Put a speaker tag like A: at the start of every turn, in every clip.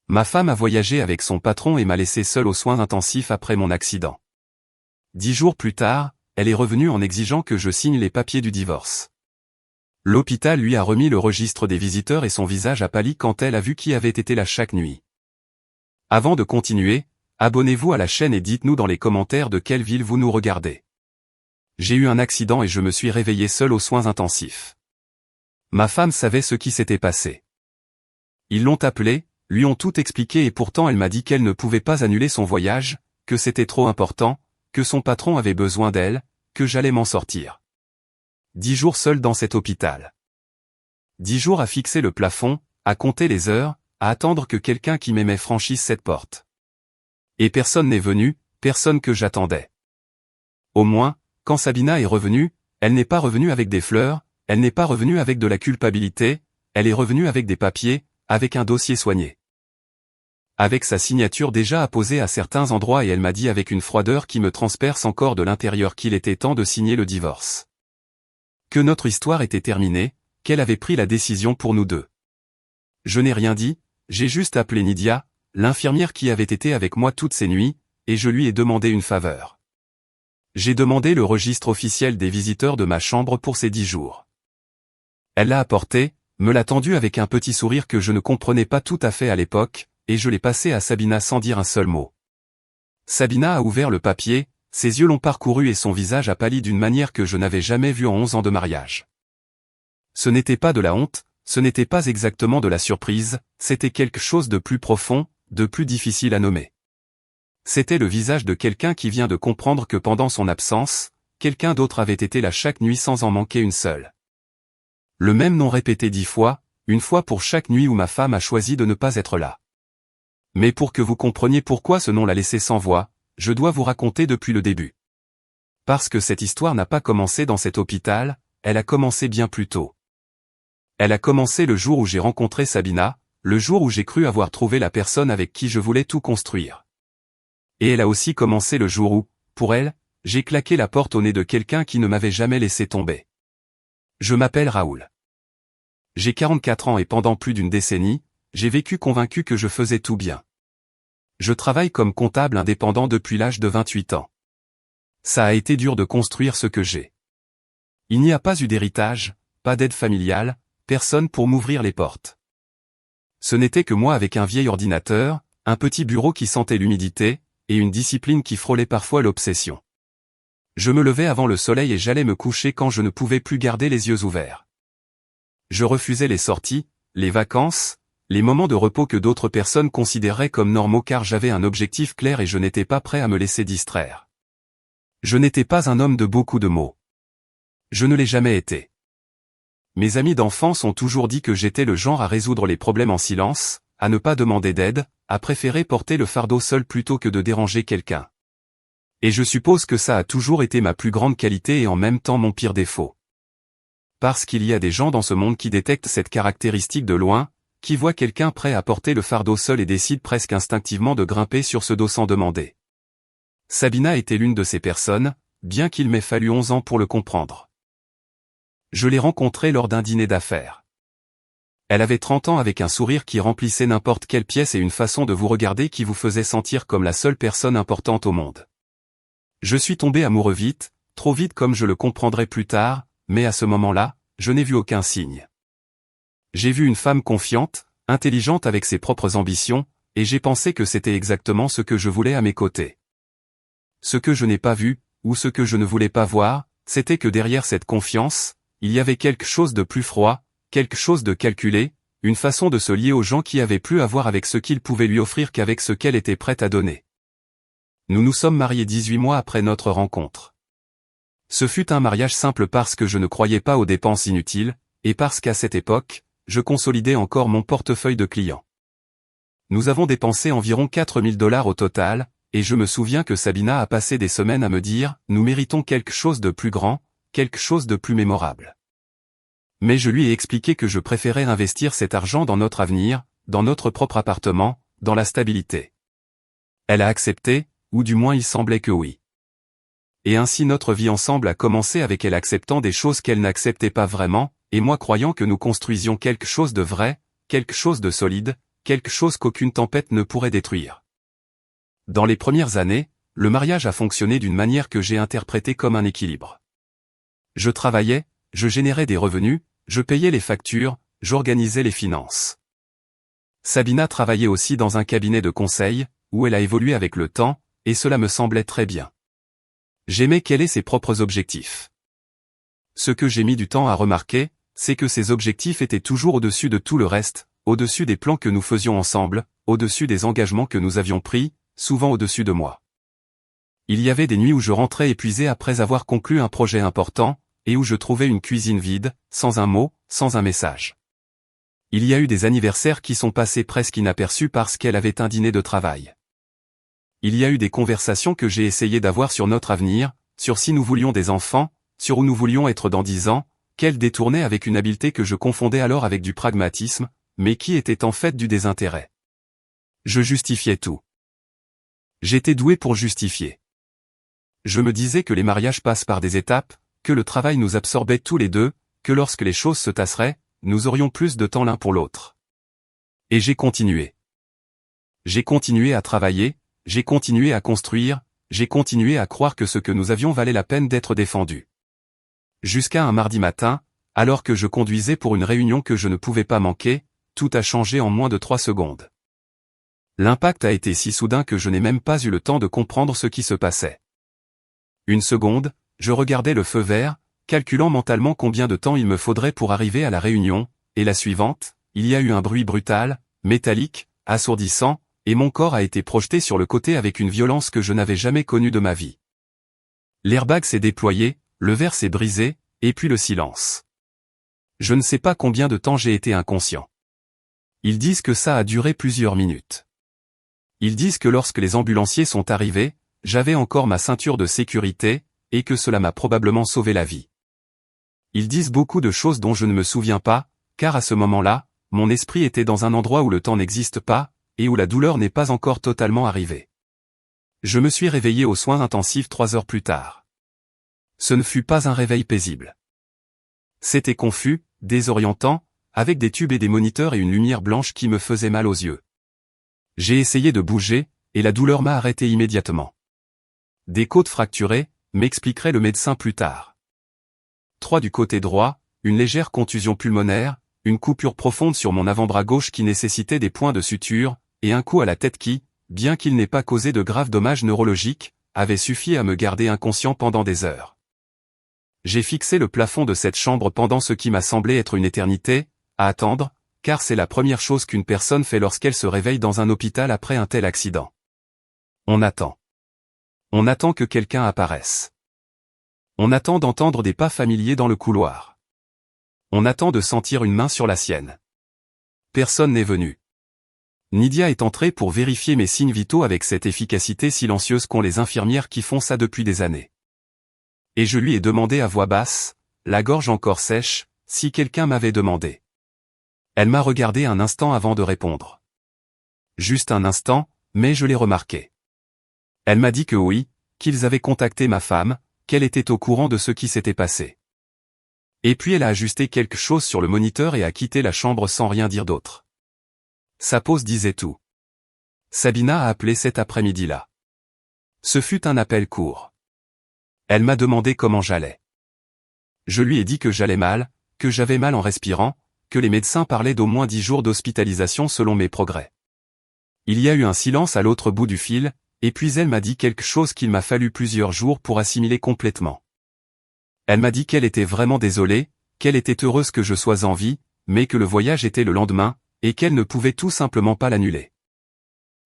A: Ma femme a voyagé avec son patron et m'a laissé seul aux soins intensifs après mon accident. 10 jours plus tard, elle est revenue en exigeant que je signe les papiers du divorce. L'hôpital lui a remis le registre des visiteurs et son visage a pâli quand elle a vu qui avait été là chaque nuit. Avant de continuer, abonnez-vous à la chaîne et dites-nous dans les commentaires de quelle ville vous nous regardez. J'ai eu un accident et je me suis réveillé seul aux soins intensifs. Ma femme savait ce qui s'était passé. Ils l'ont appelée, lui ont tout expliqué et pourtant elle m'a dit qu'elle ne pouvait pas annuler son voyage, que c'était trop important, que son patron avait besoin d'elle, que j'allais m'en sortir. 10 jours seul dans cet hôpital. 10 jours à fixer le plafond, à compter les heures, à attendre que quelqu'un qui m'aimait franchisse cette porte. Et personne n'est venu, personne que j'attendais. Au moins, quand Sabina est revenue, elle n'est pas revenue avec des fleurs, elle n'est pas revenue avec de la culpabilité, elle est revenue avec des papiers, avec un dossier soigné. Avec sa signature déjà apposée à certains endroits et elle m'a dit avec une froideur qui me transperce encore de l'intérieur qu'il était temps de signer le divorce. Que notre histoire était terminée, qu'elle avait pris la décision pour nous deux. Je n'ai rien dit, j'ai juste appelé Nidia, l'infirmière qui avait été avec moi toutes ces nuits, et je lui ai demandé une faveur. J'ai demandé le registre officiel des visiteurs de ma chambre pour ces 10 jours. Elle l'a apporté, me l'a tendu avec un petit sourire que je ne comprenais pas tout à fait à l'époque, et je l'ai passé à Sabina sans dire un seul mot. Sabina a ouvert le papier, ses yeux l'ont parcouru et son visage a pâli d'une manière que je n'avais jamais vue en 11 ans de mariage. Ce n'était pas de la honte, ce n'était pas exactement de la surprise, c'était quelque chose de plus profond, de plus difficile à nommer. C'était le visage de quelqu'un qui vient de comprendre que pendant son absence, quelqu'un d'autre avait été là chaque nuit sans en manquer une seule. Le même nom répété 10 fois, une fois pour chaque nuit où ma femme a choisi de ne pas être là. Mais pour que vous compreniez pourquoi ce nom l'a laissé sans voix, je dois vous raconter depuis le début. Parce que cette histoire n'a pas commencé dans cet hôpital, elle a commencé bien plus tôt. Elle a commencé le jour où j'ai rencontré Sabina, le jour où j'ai cru avoir trouvé la personne avec qui je voulais tout construire. Et elle a aussi commencé le jour où, pour elle, j'ai claqué la porte au nez de quelqu'un qui ne m'avait jamais laissé tomber. Je m'appelle Raoul. J'ai 44 ans et pendant plus d'une décennie, j'ai vécu convaincu que je faisais tout bien. Je travaille comme comptable indépendant depuis l'âge de 28 ans. Ça a été dur de construire ce que j'ai. Il n'y a pas eu d'héritage, pas d'aide familiale, personne pour m'ouvrir les portes. Ce n'était que moi avec un vieil ordinateur, un petit bureau qui sentait l'humidité, et une discipline qui frôlait parfois l'obsession. Je me levais avant le soleil et j'allais me coucher quand je ne pouvais plus garder les yeux ouverts. Je refusais les sorties, les vacances, les moments de repos que d'autres personnes considéraient comme normaux car j'avais un objectif clair et je n'étais pas prêt à me laisser distraire. Je n'étais pas un homme de beaucoup de mots. Je ne l'ai jamais été. Mes amis d'enfance ont toujours dit que j'étais le genre à résoudre les problèmes en silence, à ne pas demander d'aide, à préférer porter le fardeau seul plutôt que de déranger quelqu'un. Et je suppose que ça a toujours été ma plus grande qualité et en même temps mon pire défaut. Parce qu'il y a des gens dans ce monde qui détectent cette caractéristique de loin, qui voient quelqu'un prêt à porter le fardeau seul et décident presque instinctivement de grimper sur ce dos sans demander. Sabina était l'une de ces personnes, bien qu'il m'ait fallu 11 ans pour le comprendre. Je l'ai rencontrée lors d'un dîner d'affaires. Elle avait 30 ans avec un sourire qui remplissait n'importe quelle pièce et une façon de vous regarder qui vous faisait sentir comme la seule personne importante au monde. Je suis tombé amoureux vite, trop vite comme je le comprendrai plus tard, mais à ce moment-là, je n'ai vu aucun signe. J'ai vu une femme confiante, intelligente avec ses propres ambitions, et j'ai pensé que c'était exactement ce que je voulais à mes côtés. Ce que je n'ai pas vu, ou ce que je ne voulais pas voir, c'était que derrière cette confiance, il y avait quelque chose de plus froid, quelque chose de calculé, une façon de se lier aux gens qui avaient plus à voir avec ce qu'ils pouvaient lui offrir qu'avec ce qu'elle était prête à donner. Nous nous sommes mariés 18 mois après notre rencontre. Ce fut un mariage simple parce que je ne croyais pas aux dépenses inutiles, et parce qu'à cette époque, je consolidais encore mon portefeuille de clients. Nous avons dépensé environ 4 000 $ au total, et je me souviens que Sabina a passé des semaines à me dire « Nous méritons quelque chose de plus grand, quelque chose de plus mémorable ». Mais je lui ai expliqué que je préférais investir cet argent dans notre avenir, dans notre propre appartement, dans la stabilité. Elle a accepté, ou du moins il semblait que oui. Et ainsi notre vie ensemble a commencé avec elle acceptant des choses qu'elle n'acceptait pas vraiment, et moi croyant que nous construisions quelque chose de vrai, quelque chose de solide, quelque chose qu'aucune tempête ne pourrait détruire. Dans les premières années, le mariage a fonctionné d'une manière que j'ai interprétée comme un équilibre. Je travaillais, je générais des revenus, je payais les factures, j'organisais les finances. Sabina travaillait aussi dans un cabinet de conseil, où elle a évolué avec le temps, et cela me semblait très bien. J'aimais qu'elle ait ses propres objectifs. Ce que j'ai mis du temps à remarquer, c'est que ces objectifs étaient toujours au-dessus de tout le reste, au-dessus des plans que nous faisions ensemble, au-dessus des engagements que nous avions pris, souvent au-dessus de moi. Il y avait des nuits où je rentrais épuisé après avoir conclu un projet important, et où je trouvais une cuisine vide, sans un mot, sans un message. Il y a eu des anniversaires qui sont passés presque inaperçus parce qu'elle avait un dîner de travail. Il y a eu des conversations que j'ai essayé d'avoir sur notre avenir, sur si nous voulions des enfants, sur où nous voulions être dans 10 ans, qu'elle détournait avec une habileté que je confondais alors avec du pragmatisme, mais qui était en fait du désintérêt. Je justifiais tout. J'étais doué pour justifier. Je me disais que les mariages passent par des étapes, que le travail nous absorbait tous les deux, que lorsque les choses se tasseraient, nous aurions plus de temps l'un pour l'autre. Et j'ai continué. J'ai continué à travailler, j'ai continué à construire, j'ai continué à croire que ce que nous avions valait la peine d'être défendu. Jusqu'à un mardi matin, alors que je conduisais pour une réunion que je ne pouvais pas manquer, tout a changé en moins de 3 secondes. L'impact a été si soudain que je n'ai même pas eu le temps de comprendre ce qui se passait. Une seconde, je regardais le feu vert, calculant mentalement combien de temps il me faudrait pour arriver à la réunion, et la suivante, il y a eu un bruit brutal, métallique, assourdissant, et mon corps a été projeté sur le côté avec une violence que je n'avais jamais connue de ma vie. L'airbag s'est déployé, le verre s'est brisé, et puis le silence. Je ne sais pas combien de temps j'ai été inconscient. Ils disent que ça a duré plusieurs minutes. Ils disent que lorsque les ambulanciers sont arrivés, j'avais encore ma ceinture de sécurité, et que cela m'a probablement sauvé la vie. Ils disent beaucoup de choses dont je ne me souviens pas, car à ce moment-là, mon esprit était dans un endroit où le temps n'existe pas, et où la douleur n'est pas encore totalement arrivée. Je me suis réveillé aux soins intensifs 3 heures plus tard. Ce ne fut pas un réveil paisible. C'était confus, désorientant, avec des tubes et des moniteurs et une lumière blanche qui me faisait mal aux yeux. J'ai essayé de bouger, et la douleur m'a arrêté immédiatement. Des côtes fracturées, m'expliquerait le médecin plus tard. 3 du côté droit, une légère contusion pulmonaire, une coupure profonde sur mon avant-bras gauche qui nécessitait des points de suture, et un coup à la tête qui, bien qu'il n'ait pas causé de graves dommages neurologiques, avait suffi à me garder inconscient pendant des heures. J'ai fixé le plafond de cette chambre pendant ce qui m'a semblé être une éternité, à attendre, car c'est la première chose qu'une personne fait lorsqu'elle se réveille dans un hôpital après un tel accident. On attend. On attend que quelqu'un apparaisse. On attend d'entendre des pas familiers dans le couloir. On attend de sentir une main sur la sienne. Personne n'est venu. Nydia est entrée pour vérifier mes signes vitaux avec cette efficacité silencieuse qu'ont les infirmières qui font ça depuis des années. Et je lui ai demandé à voix basse, la gorge encore sèche, si quelqu'un m'avait demandé. Elle m'a regardé un instant avant de répondre. Juste un instant, mais je l'ai remarqué. Elle m'a dit que oui, qu'ils avaient contacté ma femme, qu'elle était au courant de ce qui s'était passé. Et puis elle a ajusté quelque chose sur le moniteur et a quitté la chambre sans rien dire d'autre. Sa pose disait tout. Sabina a appelé cet après-midi-là. Ce fut un appel court. Elle m'a demandé comment j'allais. Je lui ai dit que j'allais mal, que j'avais mal en respirant, que les médecins parlaient d'au moins 10 jours d'hospitalisation selon mes progrès. Il y a eu un silence à l'autre bout du fil, et puis elle m'a dit quelque chose qu'il m'a fallu plusieurs jours pour assimiler complètement. Elle m'a dit qu'elle était vraiment désolée, qu'elle était heureuse que je sois en vie, mais que le voyage était le lendemain, et qu'elle ne pouvait tout simplement pas l'annuler.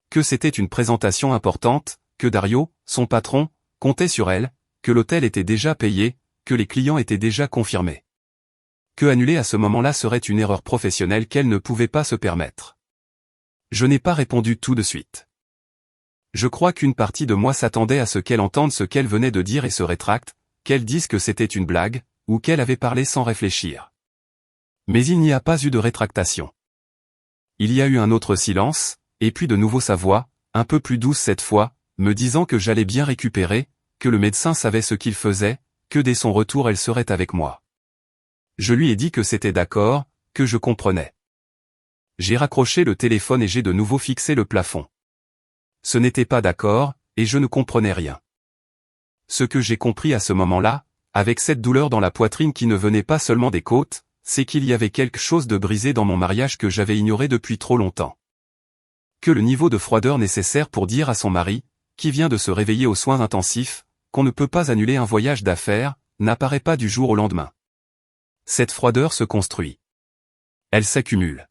A: Que c'était une présentation importante, que Dario, son patron, comptait sur elle, que l'hôtel était déjà payé, que les clients étaient déjà confirmés. Que annuler à ce moment-là serait une erreur professionnelle qu'elle ne pouvait pas se permettre. Je n'ai pas répondu tout de suite. Je crois qu'une partie de moi s'attendait à ce qu'elle entende ce qu'elle venait de dire et se rétracte, qu'elle dise que c'était une blague, ou qu'elle avait parlé sans réfléchir. Mais il n'y a pas eu de rétractation. Il y a eu un autre silence, et puis de nouveau sa voix, un peu plus douce cette fois, me disant que j'allais bien récupérer, que le médecin savait ce qu'il faisait, que dès son retour elle serait avec moi. Je lui ai dit que c'était d'accord, que je comprenais. J'ai raccroché le téléphone et j'ai de nouveau fixé le plafond. Ce n'était pas d'accord, et je ne comprenais rien. Ce que j'ai compris à ce moment-là, avec cette douleur dans la poitrine qui ne venait pas seulement des côtes, c'est qu'il y avait quelque chose de brisé dans mon mariage que j'avais ignoré depuis trop longtemps. Que le niveau de froideur nécessaire pour dire à son mari, qui vient de se réveiller aux soins intensifs, qu'on ne peut pas annuler un voyage d'affaires, n'apparaît pas du jour au lendemain. Cette froideur se construit. Elle s'accumule.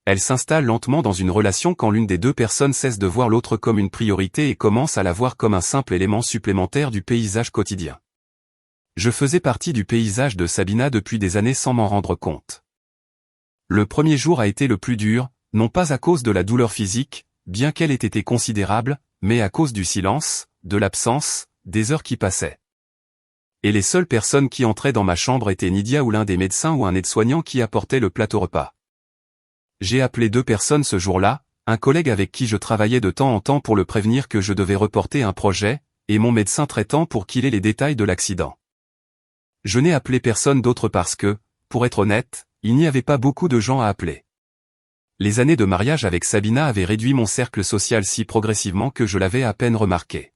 A: Elle s'installe lentement dans une relation quand l'une des deux personnes cesse de voir l'autre comme une priorité et commence à la voir comme un simple élément supplémentaire du paysage quotidien. Je faisais partie du paysage de Sabina depuis des années sans m'en rendre compte. Le premier jour a été le plus dur, non pas à cause de la douleur physique, bien qu'elle ait été considérable, mais à cause du silence, de l'absence, des heures qui passaient. Et les seules personnes qui entraient dans ma chambre étaient Nidia ou l'un des médecins ou un aide-soignant qui apportait le plateau repas. J'ai appelé 2 personnes ce jour-là, un collègue avec qui je travaillais de temps en temps pour le prévenir que je devais reporter un projet, et mon médecin traitant pour qu'il ait les détails de l'accident. Je n'ai appelé personne d'autre parce que, pour être honnête, il n'y avait pas beaucoup de gens à appeler. Les années de mariage avec Sabina avaient réduit mon cercle social si progressivement que je l'avais à peine remarqué.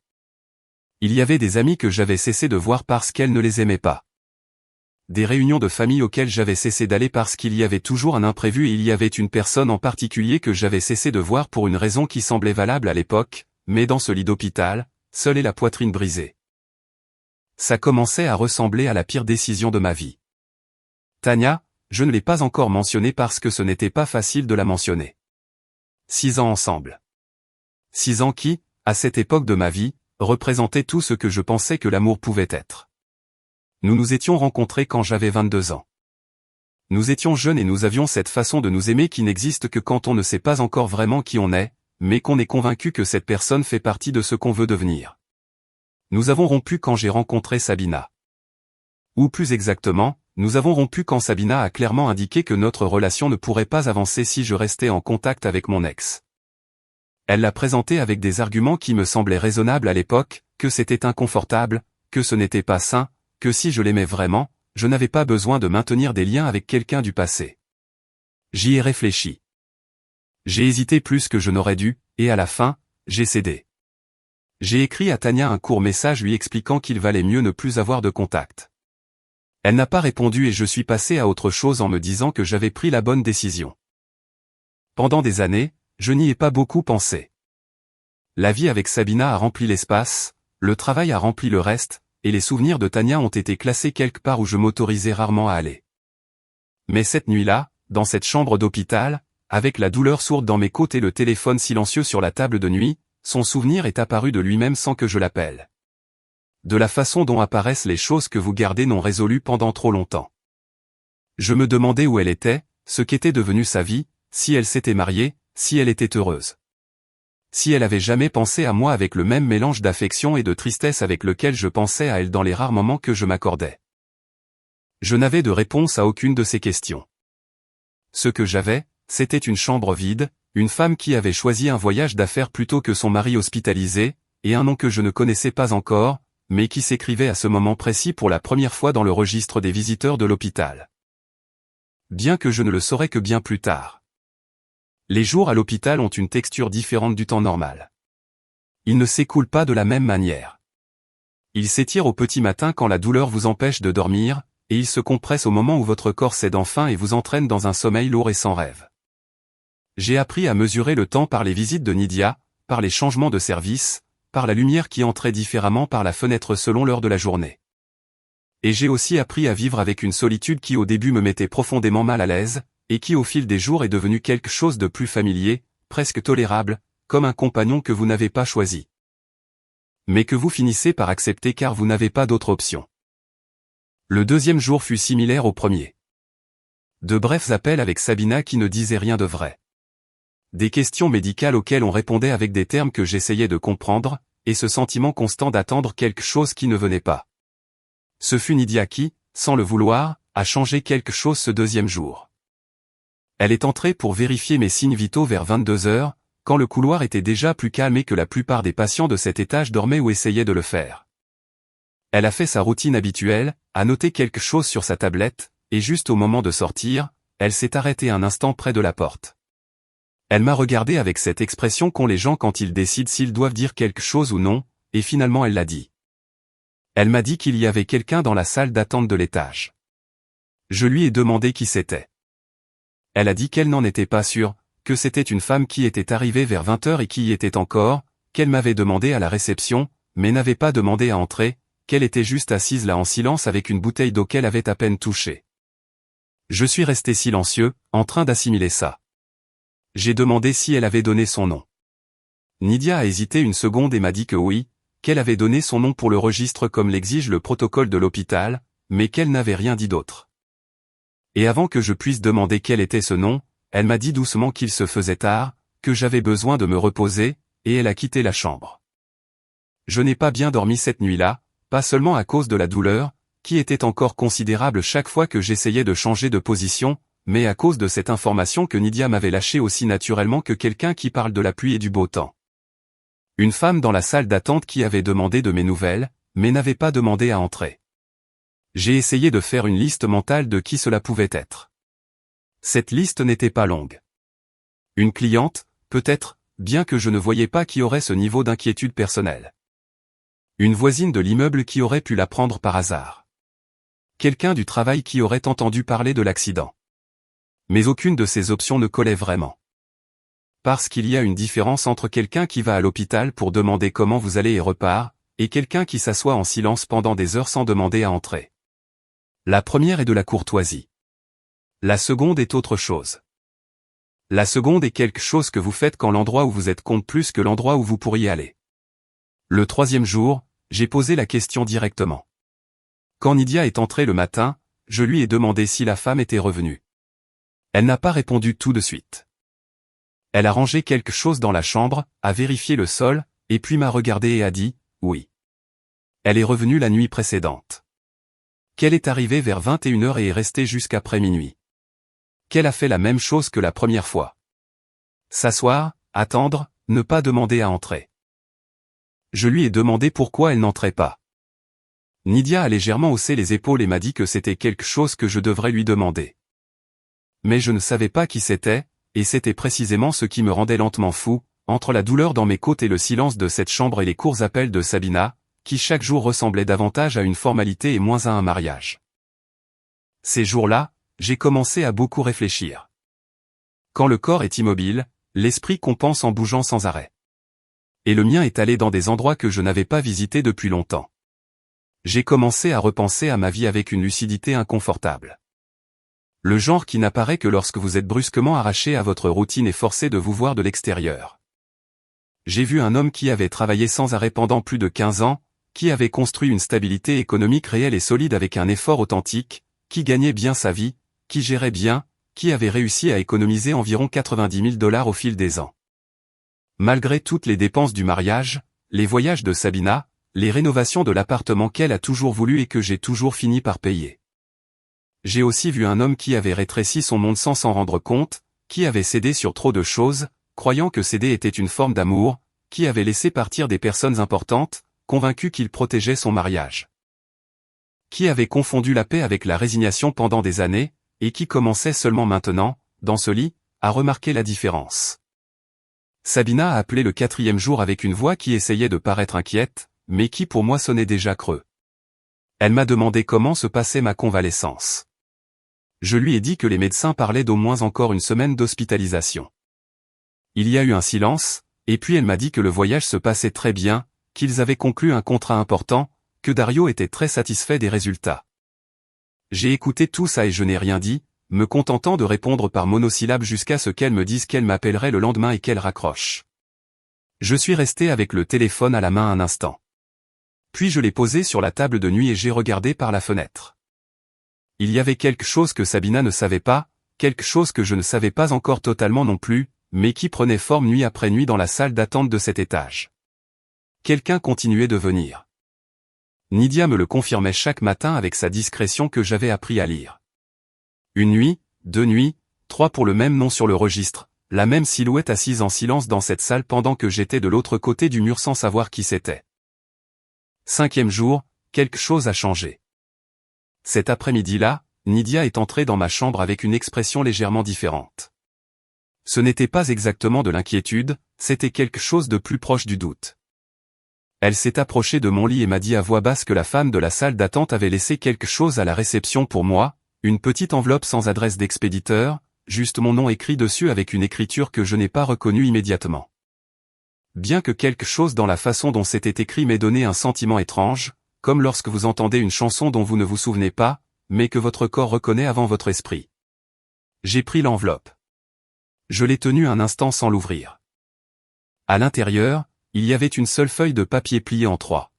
A: Il y avait des amis que j'avais cessé de voir parce qu'elle ne les aimait pas. Des réunions de famille auxquelles j'avais cessé d'aller parce qu'il y avait toujours un imprévu et il y avait une personne en particulier que j'avais cessé de voir pour une raison qui semblait valable à l'époque, mais dans ce lit d'hôpital, seule et la poitrine brisée. Ça commençait à ressembler à la pire décision de ma vie. Tania, je ne l'ai pas encore mentionnée parce que ce n'était pas facile de la mentionner. 6 ans ensemble. 6 ans qui, à cette époque de ma vie, représentaient tout ce que je pensais que l'amour pouvait être. Nous nous étions rencontrés quand j'avais 22 ans. Nous étions jeunes et nous avions cette façon de nous aimer qui n'existe que quand on ne sait pas encore vraiment qui on est, mais qu'on est convaincu que cette personne fait partie de ce qu'on veut devenir. Nous avons rompu quand j'ai rencontré Sabina. Ou plus exactement, nous avons rompu quand Sabina a clairement indiqué que notre relation ne pourrait pas avancer si je restais en contact avec mon ex. Elle l'a présenté avec des arguments qui me semblaient raisonnables à l'époque, que c'était inconfortable, que ce n'était pas sain, que si je l'aimais vraiment, je n'avais pas besoin de maintenir des liens avec quelqu'un du passé. J'y ai réfléchi. J'ai hésité plus que je n'aurais dû, et à la fin, j'ai cédé. J'ai écrit à Tania un court message lui expliquant qu'il valait mieux ne plus avoir de contact. Elle n'a pas répondu et je suis passé à autre chose en me disant que j'avais pris la bonne décision. Pendant des années, je n'y ai pas beaucoup pensé. La vie avec Sabina a rempli l'espace, le travail a rempli le reste, et les souvenirs de Tania ont été classés quelque part où je m'autorisais rarement à aller. Mais cette nuit-là, dans cette chambre d'hôpital, avec la douleur sourde dans mes côtes et le téléphone silencieux sur la table de nuit, son souvenir est apparu de lui-même sans que je l'appelle. De la façon dont apparaissent les choses que vous gardez non résolues pendant trop longtemps. Je me demandais où elle était, ce qu'était devenu sa vie, si elle s'était mariée, si elle était heureuse. Si elle avait jamais pensé à moi avec le même mélange d'affection et de tristesse avec lequel je pensais à elle dans les rares moments que je m'accordais. Je n'avais de réponse à aucune de ces questions. Ce que j'avais, c'était une chambre vide, une femme qui avait choisi un voyage d'affaires plutôt que son mari hospitalisé, et un nom que je ne connaissais pas encore, mais qui s'écrivait à ce moment précis pour la première fois dans le registre des visiteurs de l'hôpital. Bien que je ne le saurais que bien plus tard. Les jours à l'hôpital ont une texture différente du temps normal. Ils ne s'écoulent pas de la même manière. Ils s'étirent au petit matin quand la douleur vous empêche de dormir, et ils se compressent au moment où votre corps cède enfin et vous entraîne dans un sommeil lourd et sans rêve. J'ai appris à mesurer le temps par les visites de Nidia, par les changements de service, par la lumière qui entrait différemment par la fenêtre selon l'heure de la journée. Et j'ai aussi appris à vivre avec une solitude qui au début me mettait profondément mal à l'aise, et qui au fil des jours est devenu quelque chose de plus familier, presque tolérable, comme un compagnon que vous n'avez pas choisi. Mais que vous finissez par accepter car vous n'avez pas d'autre option. Le deuxième jour fut similaire au premier. De brefs appels avec Sabina qui ne disait rien de vrai. Des questions médicales auxquelles on répondait avec des termes que j'essayais de comprendre, et ce sentiment constant d'attendre quelque chose qui ne venait pas. Ce fut Nidia qui, sans le vouloir, a changé quelque chose ce deuxième jour. Elle est entrée pour vérifier mes signes vitaux vers 22 heures, quand le couloir était déjà plus calme et que la plupart des patients de cet étage dormaient ou essayaient de le faire. Elle a fait sa routine habituelle, a noté quelque chose sur sa tablette, et juste au moment de sortir, elle s'est arrêtée un instant près de la porte. Elle m'a regardé avec cette expression qu'ont les gens quand ils décident s'ils doivent dire quelque chose ou non, et finalement elle l'a dit. Elle m'a dit qu'il y avait quelqu'un dans la salle d'attente de l'étage. Je lui ai demandé qui c'était. Elle a dit qu'elle n'en était pas sûre, que c'était une femme qui était arrivée vers 20h et qui y était encore, qu'elle m'avait demandé à la réception, mais n'avait pas demandé à entrer, qu'elle était juste assise là en silence avec une bouteille d'eau qu'elle avait à peine touchée. Je suis resté silencieux, en train d'assimiler ça. J'ai demandé si elle avait donné son nom. Nydia a hésité une seconde et m'a dit que oui, qu'elle avait donné son nom pour le registre comme l'exige le protocole de l'hôpital, mais qu'elle n'avait rien dit d'autre. Et avant que je puisse demander quel était ce nom, elle m'a dit doucement qu'il se faisait tard, que j'avais besoin de me reposer, et elle a quitté la chambre. Je n'ai pas bien dormi cette nuit-là, pas seulement à cause de la douleur, qui était encore considérable chaque fois que j'essayais de changer de position, mais à cause de cette information que Nydia m'avait lâchée aussi naturellement que quelqu'un qui parle de la pluie et du beau temps. Une femme dans la salle d'attente qui avait demandé de mes nouvelles, mais n'avait pas demandé à entrer. J'ai essayé de faire une liste mentale de qui cela pouvait être. Cette liste n'était pas longue. Une cliente, peut-être, bien que je ne voyais pas qui aurait ce niveau d'inquiétude personnelle. Une voisine de l'immeuble qui aurait pu la prendre par hasard. Quelqu'un du travail qui aurait entendu parler de l'accident. Mais aucune de ces options ne collait vraiment. Parce qu'il y a une différence entre quelqu'un qui va à l'hôpital pour demander comment vous allez et repart, et quelqu'un qui s'assoit en silence pendant des heures sans demander à entrer. La première est de la courtoisie. La seconde est autre chose. La seconde est quelque chose que vous faites quand l'endroit où vous êtes compte plus que l'endroit où vous pourriez aller. Le troisième jour, j'ai posé la question directement. Quand Nydia est entrée le matin, je lui ai demandé si la femme était revenue. Elle n'a pas répondu tout de suite. Elle a rangé quelque chose dans la chambre, a vérifié le sol, et puis m'a regardé et a dit « oui ». Elle est revenue la nuit précédente. Qu'elle est arrivée vers 21h et est restée jusqu'après minuit. Qu'elle a fait la même chose que la première fois. S'asseoir, attendre, ne pas demander à entrer. Je lui ai demandé pourquoi elle n'entrait pas. Nydia a légèrement haussé les épaules et m'a dit que c'était quelque chose que je devrais lui demander. Mais je ne savais pas qui c'était, et c'était précisément ce qui me rendait lentement fou, entre la douleur dans mes côtes et le silence de cette chambre et les courts appels de Sabina, qui chaque jour ressemblait davantage à une formalité et moins à un mariage. Ces jours-là, j'ai commencé à beaucoup réfléchir. Quand le corps est immobile, l'esprit compense en bougeant sans arrêt. Et le mien est allé dans des endroits que je n'avais pas visités depuis longtemps. J'ai commencé à repenser à ma vie avec une lucidité inconfortable. Le genre qui n'apparaît que lorsque vous êtes brusquement arraché à votre routine et forcé de vous voir de l'extérieur. J'ai vu un homme qui avait travaillé sans arrêt pendant plus de 15 ans, qui avait construit une stabilité économique réelle et solide avec un effort authentique, qui gagnait bien sa vie, qui gérait bien, qui avait réussi à économiser environ 90 000 $ au fil des ans. Malgré toutes les dépenses du mariage, les voyages de Sabina, les rénovations de l'appartement qu'elle a toujours voulu et que j'ai toujours fini par payer. J'ai aussi vu un homme qui avait rétréci son monde sans s'en rendre compte, qui avait cédé sur trop de choses, croyant que céder était une forme d'amour, qui avait laissé partir des personnes importantes, convaincu qu'il protégeait son mariage. Qui avait confondu la paix avec la résignation pendant des années, et qui commençait seulement maintenant, dans ce lit, à remarquer la différence. Sabina a appelé le 4e jour avec une voix qui essayait de paraître inquiète, mais qui pour moi sonnait déjà creux. Elle m'a demandé comment se passait ma convalescence. Je lui ai dit que les médecins parlaient d'au moins encore une semaine d'hospitalisation. Il y a eu un silence, et puis elle m'a dit que le voyage se passait très bien, qu'ils avaient conclu un contrat important, que Dario était très satisfait des résultats. J'ai écouté tout ça et je n'ai rien dit, me contentant de répondre par monosyllabes jusqu'à ce qu'elle me dise qu'elle m'appellerait le lendemain et qu'elle raccroche. Je suis resté avec le téléphone à la main un instant. Puis je l'ai posé sur la table de nuit et j'ai regardé par la fenêtre. Il y avait quelque chose que Sabina ne savait pas, quelque chose que je ne savais pas encore totalement non plus, mais qui prenait forme nuit après nuit dans la salle d'attente de cet étage. Quelqu'un continuait de venir. Nydia me le confirmait chaque matin avec sa discrétion que j'avais appris à lire. Une nuit, 2 nuits, 3 pour le même nom sur le registre, la même silhouette assise en silence dans cette salle pendant que j'étais de l'autre côté du mur sans savoir qui c'était. 5e jour, quelque chose a changé. Cet après-midi-là, Nydia est entrée dans ma chambre avec une expression légèrement différente. Ce n'était pas exactement de l'inquiétude, c'était quelque chose de plus proche du doute. Elle s'est approchée de mon lit et m'a dit à voix basse que la femme de la salle d'attente avait laissé quelque chose à la réception pour moi, une petite enveloppe sans adresse d'expéditeur, juste mon nom écrit dessus avec une écriture que je n'ai pas reconnue immédiatement. Bien que quelque chose dans la façon dont c'était écrit m'ait donné un sentiment étrange, comme lorsque vous entendez une chanson dont vous ne vous souvenez pas, mais que votre corps reconnaît avant votre esprit. J'ai pris l'enveloppe. Je l'ai tenue un instant sans l'ouvrir. À l'intérieur, il y avait une seule feuille de papier pliée en 3.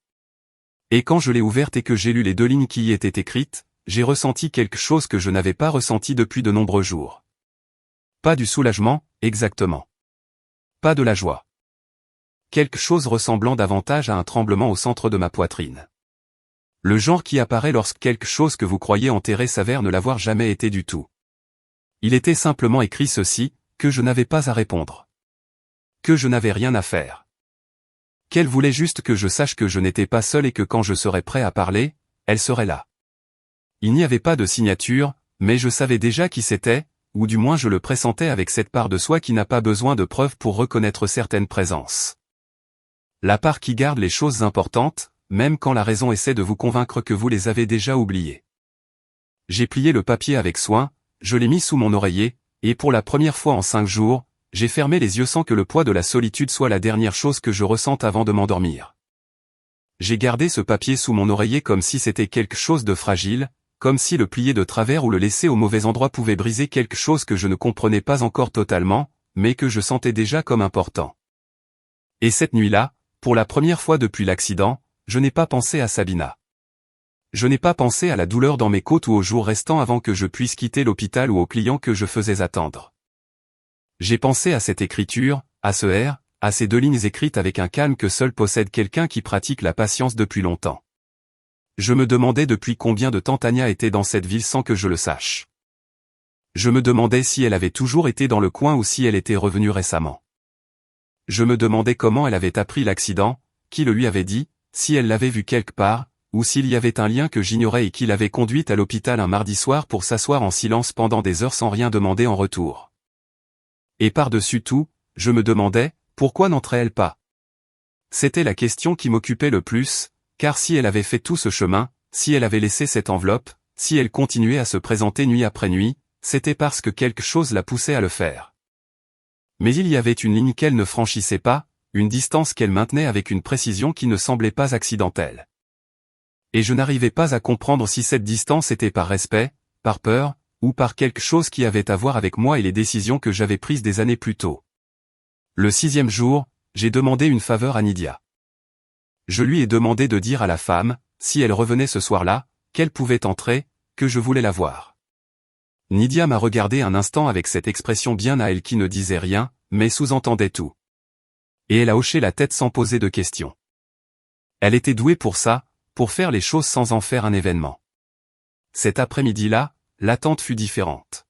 A: Et quand je l'ai ouverte et que j'ai lu les 2 lignes qui y étaient écrites, j'ai ressenti quelque chose que je n'avais pas ressenti depuis de nombreux jours. Pas du soulagement, exactement. Pas de la joie. Quelque chose ressemblant davantage à un tremblement au centre de ma poitrine. Le genre qui apparaît lorsque quelque chose que vous croyez enterré s'avère ne l'avoir jamais été du tout. Il était simplement écrit ceci, que je n'avais pas à répondre. Que je n'avais rien à faire. Qu'elle voulait juste que je sache que je n'étais pas seul et que quand je serais prêt à parler, elle serait là. Il n'y avait pas de signature, mais je savais déjà qui c'était, ou du moins je le pressentais avec cette part de soi qui n'a pas besoin de preuves pour reconnaître certaines présences. La part qui garde les choses importantes, même quand la raison essaie de vous convaincre que vous les avez déjà oubliées. J'ai plié le papier avec soin, je l'ai mis sous mon oreiller, et pour la première fois en 5 jours, j'ai fermé les yeux sans que le poids de la solitude soit la dernière chose que je ressente avant de m'endormir. J'ai gardé ce papier sous mon oreiller comme si c'était quelque chose de fragile, comme si le plier de travers ou le laisser au mauvais endroit pouvait briser quelque chose que je ne comprenais pas encore totalement, mais que je sentais déjà comme important. Et cette nuit-là, pour la première fois depuis l'accident, je n'ai pas pensé à Sabina. Je n'ai pas pensé à la douleur dans mes côtes ou aux jours restants avant que je puisse quitter l'hôpital ou aux clients que je faisais attendre. J'ai pensé à cette écriture, à ce R, à ces 2 lignes écrites avec un calme que seul possède quelqu'un qui pratique la patience depuis longtemps. Je me demandais depuis combien de temps Tania était dans cette ville sans que je le sache. Je me demandais si elle avait toujours été dans le coin ou si elle était revenue récemment. Je me demandais comment elle avait appris l'accident, qui le lui avait dit, si elle l'avait vu quelque part, ou s'il y avait un lien que j'ignorais et qui l'avait conduite à l'hôpital un mardi soir pour s'asseoir en silence pendant des heures sans rien demander en retour. Et par-dessus tout, je me demandais, pourquoi n'entrait-elle pas? C'était la question qui m'occupait le plus, car si elle avait fait tout ce chemin, si elle avait laissé cette enveloppe, si elle continuait à se présenter nuit après nuit, c'était parce que quelque chose la poussait à le faire. Mais il y avait une ligne qu'elle ne franchissait pas, une distance qu'elle maintenait avec une précision qui ne semblait pas accidentelle. Et je n'arrivais pas à comprendre si cette distance était par respect, par peur, ou par quelque chose qui avait à voir avec moi et les décisions que j'avais prises des années plus tôt. Le 6e jour, j'ai demandé une faveur à Nydia. Je lui ai demandé de dire à la femme, si elle revenait ce soir-là, qu'elle pouvait entrer, que je voulais la voir. Nydia m'a regardé un instant avec cette expression bien à elle qui ne disait rien, mais sous-entendait tout. Et elle a hoché la tête sans poser de questions. Elle était douée pour ça, pour faire les choses sans en faire un événement. Cet après-midi-là, l'attente fut différente.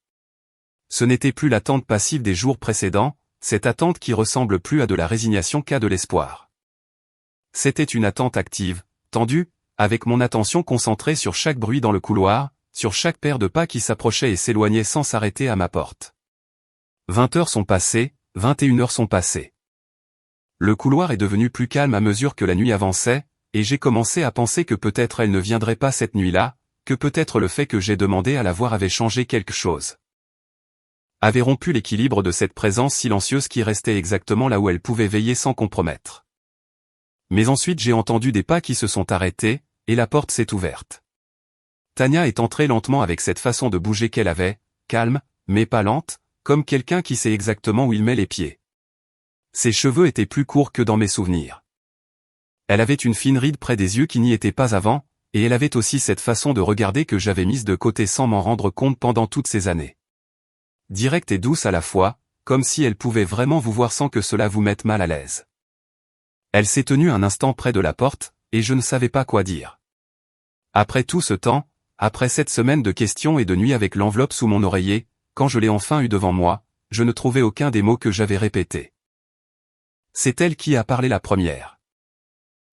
A: Ce n'était plus l'attente passive des jours précédents, cette attente qui ressemble plus à de la résignation qu'à de l'espoir. C'était une attente active, tendue, avec mon attention concentrée sur chaque bruit dans le couloir, sur chaque paire de pas qui s'approchait et s'éloignait sans s'arrêter à ma porte. 20 heures sont passées, 21 heures sont passées. Le couloir est devenu plus calme à mesure que la nuit avançait, et j'ai commencé à penser que peut-être elle ne viendrait pas cette nuit-là, que peut-être le fait que j'ai demandé à la voir avait changé quelque chose. Avait rompu l'équilibre de cette présence silencieuse qui restait exactement là où elle pouvait veiller sans compromettre. Mais ensuite j'ai entendu des pas qui se sont arrêtés, et la porte s'est ouverte. Tania est entrée lentement avec cette façon de bouger qu'elle avait, calme, mais pas lente, comme quelqu'un qui sait exactement où il met les pieds. Ses cheveux étaient plus courts que dans mes souvenirs. Elle avait une fine ride près des yeux qui n'y était pas avant, et elle avait aussi cette façon de regarder que j'avais mise de côté sans m'en rendre compte pendant toutes ces années. Directe et douce à la fois, comme si elle pouvait vraiment vous voir sans que cela vous mette mal à l'aise. Elle s'est tenue un instant près de la porte, et je ne savais pas quoi dire. Après tout ce temps, après cette semaine de questions et de nuits avec l'enveloppe sous mon oreiller, quand je l'ai enfin eue devant moi, je ne trouvais aucun des mots que j'avais répétés. C'est elle qui a parlé la première.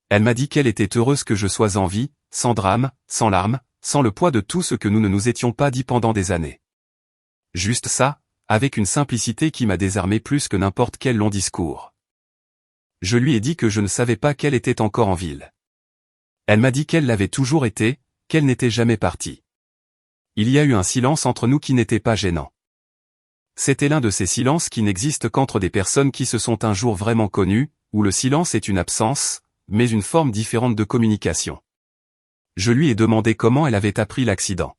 A: Elle m'a dit qu'elle était heureuse que je sois en vie, sans drame, sans larmes, sans le poids de tout ce que nous ne nous étions pas dit pendant des années. Juste ça, avec une simplicité qui m'a désarmé plus que n'importe quel long discours. Je lui ai dit que je ne savais pas qu'elle était encore en ville. Elle m'a dit qu'elle l'avait toujours été, qu'elle n'était jamais partie. Il y a eu un silence entre nous qui n'était pas gênant. C'était l'un de ces silences qui n'existent qu'entre des personnes qui se sont un jour vraiment connues, où le silence est une absence, mais une forme différente de communication. Je lui ai demandé comment elle avait appris l'accident.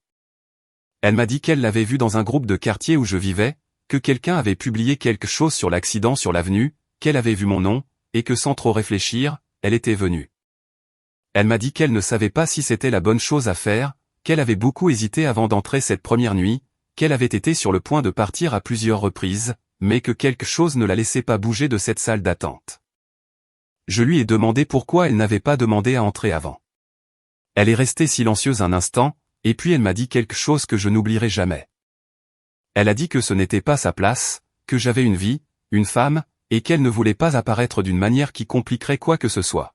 A: Elle m'a dit qu'elle l'avait vu dans un groupe de quartier où je vivais, que quelqu'un avait publié quelque chose sur l'accident sur l'avenue, qu'elle avait vu mon nom, et que sans trop réfléchir, elle était venue. Elle m'a dit qu'elle ne savait pas si c'était la bonne chose à faire, qu'elle avait beaucoup hésité avant d'entrer cette première nuit, qu'elle avait été sur le point de partir à plusieurs reprises, mais que quelque chose ne la laissait pas bouger de cette salle d'attente. Je lui ai demandé pourquoi elle n'avait pas demandé à entrer avant. Elle est restée silencieuse un instant, et puis elle m'a dit quelque chose que je n'oublierai jamais. Elle a dit que ce n'était pas sa place, que j'avais une vie, une femme, et qu'elle ne voulait pas apparaître d'une manière qui compliquerait quoi que ce soit.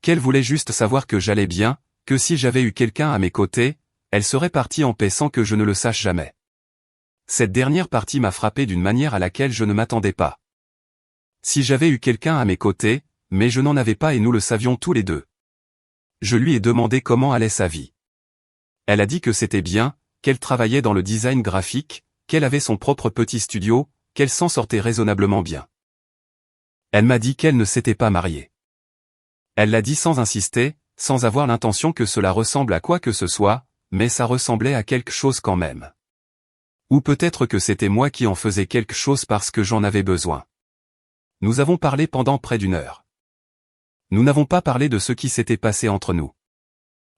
A: Qu'elle voulait juste savoir que j'allais bien, que si j'avais eu quelqu'un à mes côtés, elle serait partie en paix sans que je ne le sache jamais. Cette dernière partie m'a frappé d'une manière à laquelle je ne m'attendais pas. Si j'avais eu quelqu'un à mes côtés, mais je n'en avais pas et nous le savions tous les deux. Je lui ai demandé comment allait sa vie. Elle a dit que c'était bien, qu'elle travaillait dans le design graphique, qu'elle avait son propre petit studio, qu'elle s'en sortait raisonnablement bien. Elle m'a dit qu'elle ne s'était pas mariée. Elle l'a dit sans insister, sans avoir l'intention que cela ressemble à quoi que ce soit, mais ça ressemblait à quelque chose quand même. Ou peut-être que c'était moi qui en faisais quelque chose parce que j'en avais besoin. Nous avons parlé pendant près d'1 heure. Nous n'avons pas parlé de ce qui s'était passé entre nous.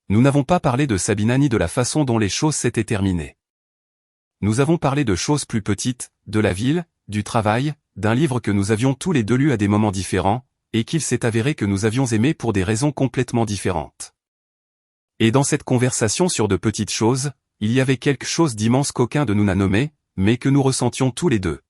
A: Nous n'avons pas parlé de Sabina ni de la façon dont les choses s'étaient terminées. Nous avons parlé de choses plus petites, de la ville, du travail, d'un livre que nous avions tous les deux lu à des moments différents, et qu'il s'est avéré que nous avions aimé pour des raisons complètement différentes. Et dans cette conversation sur de petites choses, il y avait quelque chose d'immense qu'aucun de nous n'a nommé, mais que nous ressentions tous les deux.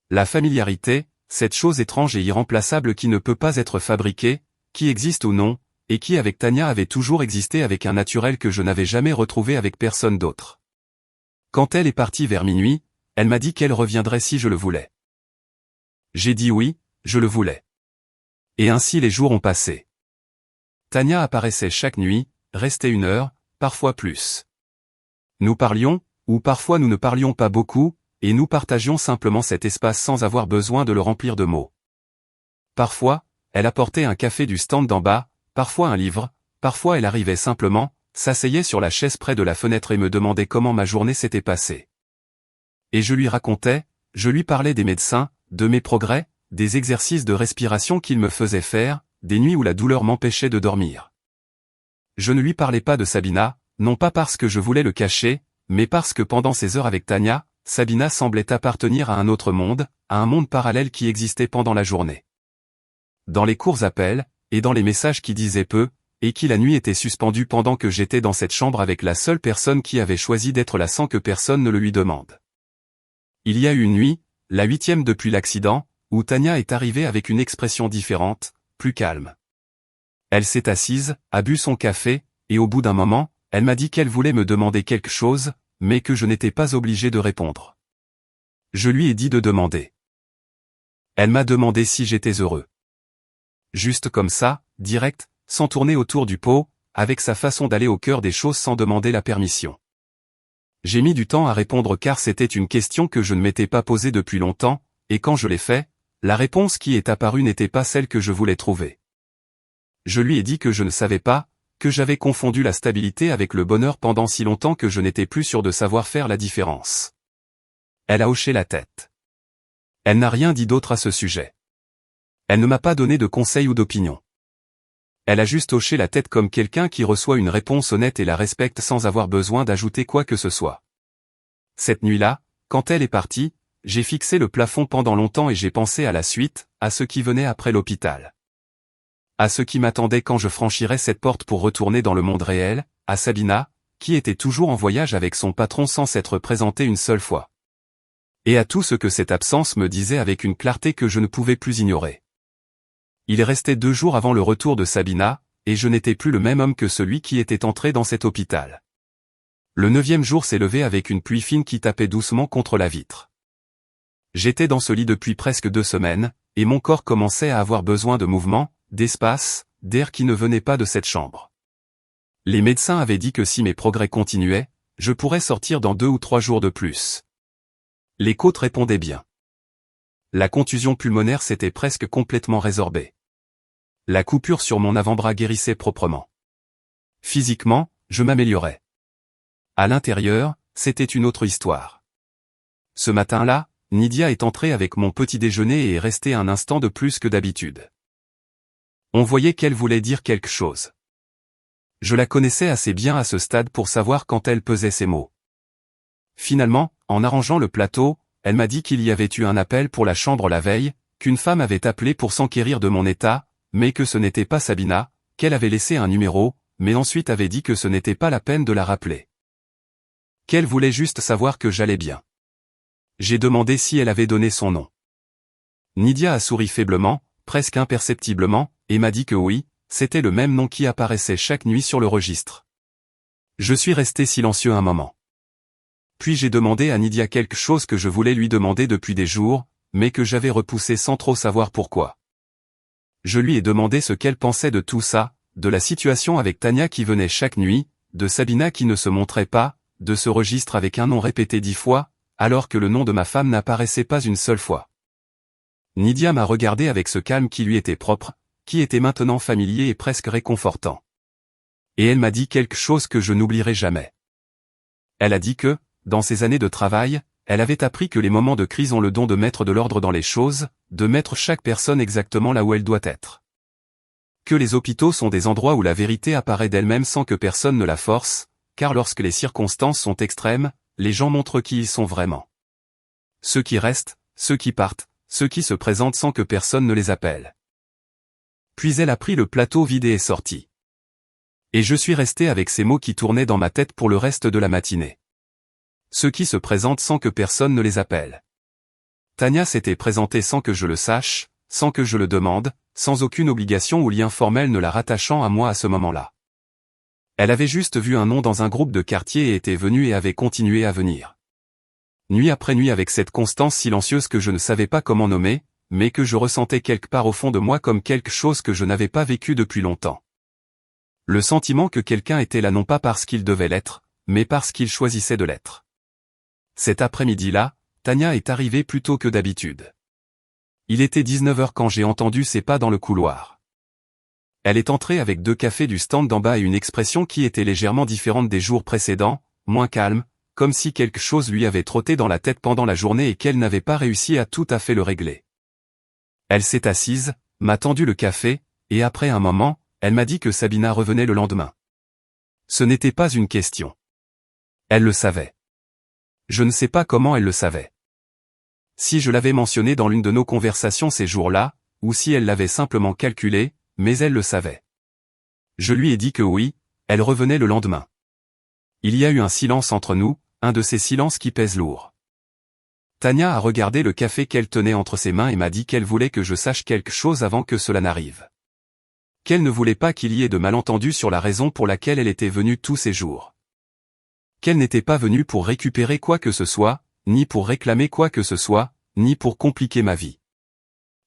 A: La familiarité, cette chose étrange et irremplaçable qui ne peut pas être fabriquée, qui existe ou non, et qui avec Tania avait toujours existé avec un naturel que je n'avais jamais retrouvé avec personne d'autre. Quand elle est partie vers minuit, elle m'a dit qu'elle reviendrait si je le voulais. J'ai dit oui, je le voulais. Et ainsi les jours ont passé. Tania apparaissait chaque nuit, restait 1 heure, parfois plus. Nous parlions, ou parfois nous ne parlions pas beaucoup, et nous partagions simplement cet espace sans avoir besoin de le remplir de mots. Parfois, elle apportait un café du stand d'en bas, parfois un livre, parfois elle arrivait simplement, s'asseyait sur la chaise près de la fenêtre et me demandait comment ma journée s'était passée. Et je lui racontais, je lui parlais des médecins, de mes progrès, des exercices de respiration qu'ils me faisaient faire, des nuits où la douleur m'empêchait de dormir. Je ne lui parlais pas de Sabina, non pas parce que je voulais le cacher, mais parce que pendant ces heures avec Tania, Sabina semblait appartenir à un autre monde, à un monde parallèle qui existait pendant la journée. Dans les courts appels, et dans les messages qui disaient peu, et qui la nuit étaient suspendus pendant que j'étais dans cette chambre avec la seule personne qui avait choisi d'être là sans que personne ne le lui demande. Il y a eu une nuit, la 8e depuis l'accident, où Tania est arrivée avec une expression différente, plus calme. Elle s'est assise, a bu son café, et au bout d'un moment, elle m'a dit qu'elle voulait me demander quelque chose, mais que je n'étais pas obligé de répondre. Je lui ai dit de demander. Elle m'a demandé si j'étais heureux. Juste comme ça, direct, sans tourner autour du pot, avec sa façon d'aller au cœur des choses sans demander la permission. J'ai mis du temps à répondre car c'était une question que je ne m'étais pas posée depuis longtemps, et quand je l'ai fait, la réponse qui est apparue n'était pas celle que je voulais trouver. Je lui ai dit que je ne savais pas, que j'avais confondu la stabilité avec le bonheur pendant si longtemps que je n'étais plus sûr de savoir faire la différence. Elle a hoché la tête. Elle n'a rien dit d'autre à ce sujet. Elle ne m'a pas donné de conseils ou d'opinion. Elle a juste hoché la tête comme quelqu'un qui reçoit une réponse honnête et la respecte sans avoir besoin d'ajouter quoi que ce soit. Cette nuit-là, quand elle est partie, j'ai fixé le plafond pendant longtemps et j'ai pensé à la suite, à ce qui venait après l'hôpital. À ce qui m'attendait quand je franchirais cette porte pour retourner dans le monde réel, à Sabina, qui était toujours en voyage avec son patron sans s'être présentée une seule fois. Et à tout ce que cette absence me disait avec une clarté que je ne pouvais plus ignorer. Il restait 2 jours avant le retour de Sabina, et je n'étais plus le même homme que celui qui était entré dans cet hôpital. Le 9e jour s'est levé avec une pluie fine qui tapait doucement contre la vitre. J'étais dans ce lit depuis presque 2 semaines, et mon corps commençait à avoir besoin de mouvement, d'espace, d'air qui ne venait pas de cette chambre. Les médecins avaient dit que si mes progrès continuaient, je pourrais sortir dans 2 ou 3 jours de plus. Les côtes répondaient bien. La contusion pulmonaire s'était presque complètement résorbée. La coupure sur mon avant-bras guérissait proprement. Physiquement, je m'améliorais. À l'intérieur, c'était une autre histoire. Ce matin-là, Nidia est entrée avec mon petit déjeuner et est restée un instant de plus que d'habitude. On voyait qu'elle voulait dire quelque chose. Je la connaissais assez bien à ce stade pour savoir quand elle pesait ses mots. Finalement, en arrangeant le plateau, elle m'a dit qu'il y avait eu un appel pour la chambre la veille, qu'une femme avait appelé pour s'enquérir de mon état, mais que ce n'était pas Sabina, qu'elle avait laissé un numéro, mais ensuite avait dit que ce n'était pas la peine de la rappeler. Qu'elle voulait juste savoir que j'allais bien. J'ai demandé si elle avait donné son nom. Nidia a souri faiblement, presque imperceptiblement, et m'a dit que oui, c'était le même nom qui apparaissait chaque nuit sur le registre. Je suis resté silencieux un moment. Puis j'ai demandé à Nidia quelque chose que je voulais lui demander depuis des jours, mais que j'avais repoussé sans trop savoir pourquoi. Je lui ai demandé ce qu'elle pensait de tout ça, de la situation avec Tania qui venait chaque nuit, de Sabina qui ne se montrait pas, de ce registre avec un nom répété 10 fois, alors que le nom de ma femme n'apparaissait pas une seule fois. Nidia m'a regardé avec ce calme qui lui était propre, qui était maintenant familier et presque réconfortant. Et elle m'a dit quelque chose que je n'oublierai jamais. Elle a dit que, dans ses années de travail, elle avait appris que les moments de crise ont le don de mettre de l'ordre dans les choses, de mettre chaque personne exactement là où elle doit être. Que les hôpitaux sont des endroits où la vérité apparaît d'elle-même sans que personne ne la force, car lorsque les circonstances sont extrêmes, les gens montrent qui ils sont vraiment. Ceux qui restent, ceux qui partent, ceux qui se présentent sans que personne ne les appelle. Puis elle a pris le plateau vide et est sortie. Et je suis resté avec ces mots qui tournaient dans ma tête pour le reste de la matinée. Ceux qui se présentent sans que personne ne les appelle. Tania s'était présentée sans que je le sache, sans que je le demande, sans aucune obligation ou lien formel ne la rattachant à moi à ce moment-là. Elle avait juste vu un nom dans un groupe de quartier et était venue et avait continué à venir. Nuit après nuit avec cette constance silencieuse que je ne savais pas comment nommer, mais que je ressentais quelque part au fond de moi comme quelque chose que je n'avais pas vécu depuis longtemps. Le sentiment que quelqu'un était là non pas parce qu'il devait l'être, mais parce qu'il choisissait de l'être. Cet après-midi-là, Tania est arrivée plus tôt que d'habitude. Il était 19h quand j'ai entendu ses pas dans le couloir. Elle est entrée avec 2 cafés du stand d'en bas et une expression qui était légèrement différente des jours précédents, moins calme, comme si quelque chose lui avait trotté dans la tête pendant la journée et qu'elle n'avait pas réussi à tout à fait le régler. Elle s'est assise, m'a tendu le café, et après un moment, elle m'a dit que Sabina revenait le lendemain. Ce n'était pas une question. Elle le savait. Je ne sais pas comment elle le savait. Si je l'avais mentionné dans l'une de nos conversations ces jours-là, ou si elle l'avait simplement calculé, mais elle le savait. Je lui ai dit que oui, elle revenait le lendemain. Il y a eu un silence entre nous, un de ces silences qui pèsent lourd. Tania a regardé le café qu'elle tenait entre ses mains et m'a dit qu'elle voulait que je sache quelque chose avant que cela n'arrive. Qu'elle ne voulait pas qu'il y ait de malentendus sur la raison pour laquelle elle était venue tous ces jours. Qu'elle n'était pas venue pour récupérer quoi que ce soit, ni pour réclamer quoi que ce soit, ni pour compliquer ma vie.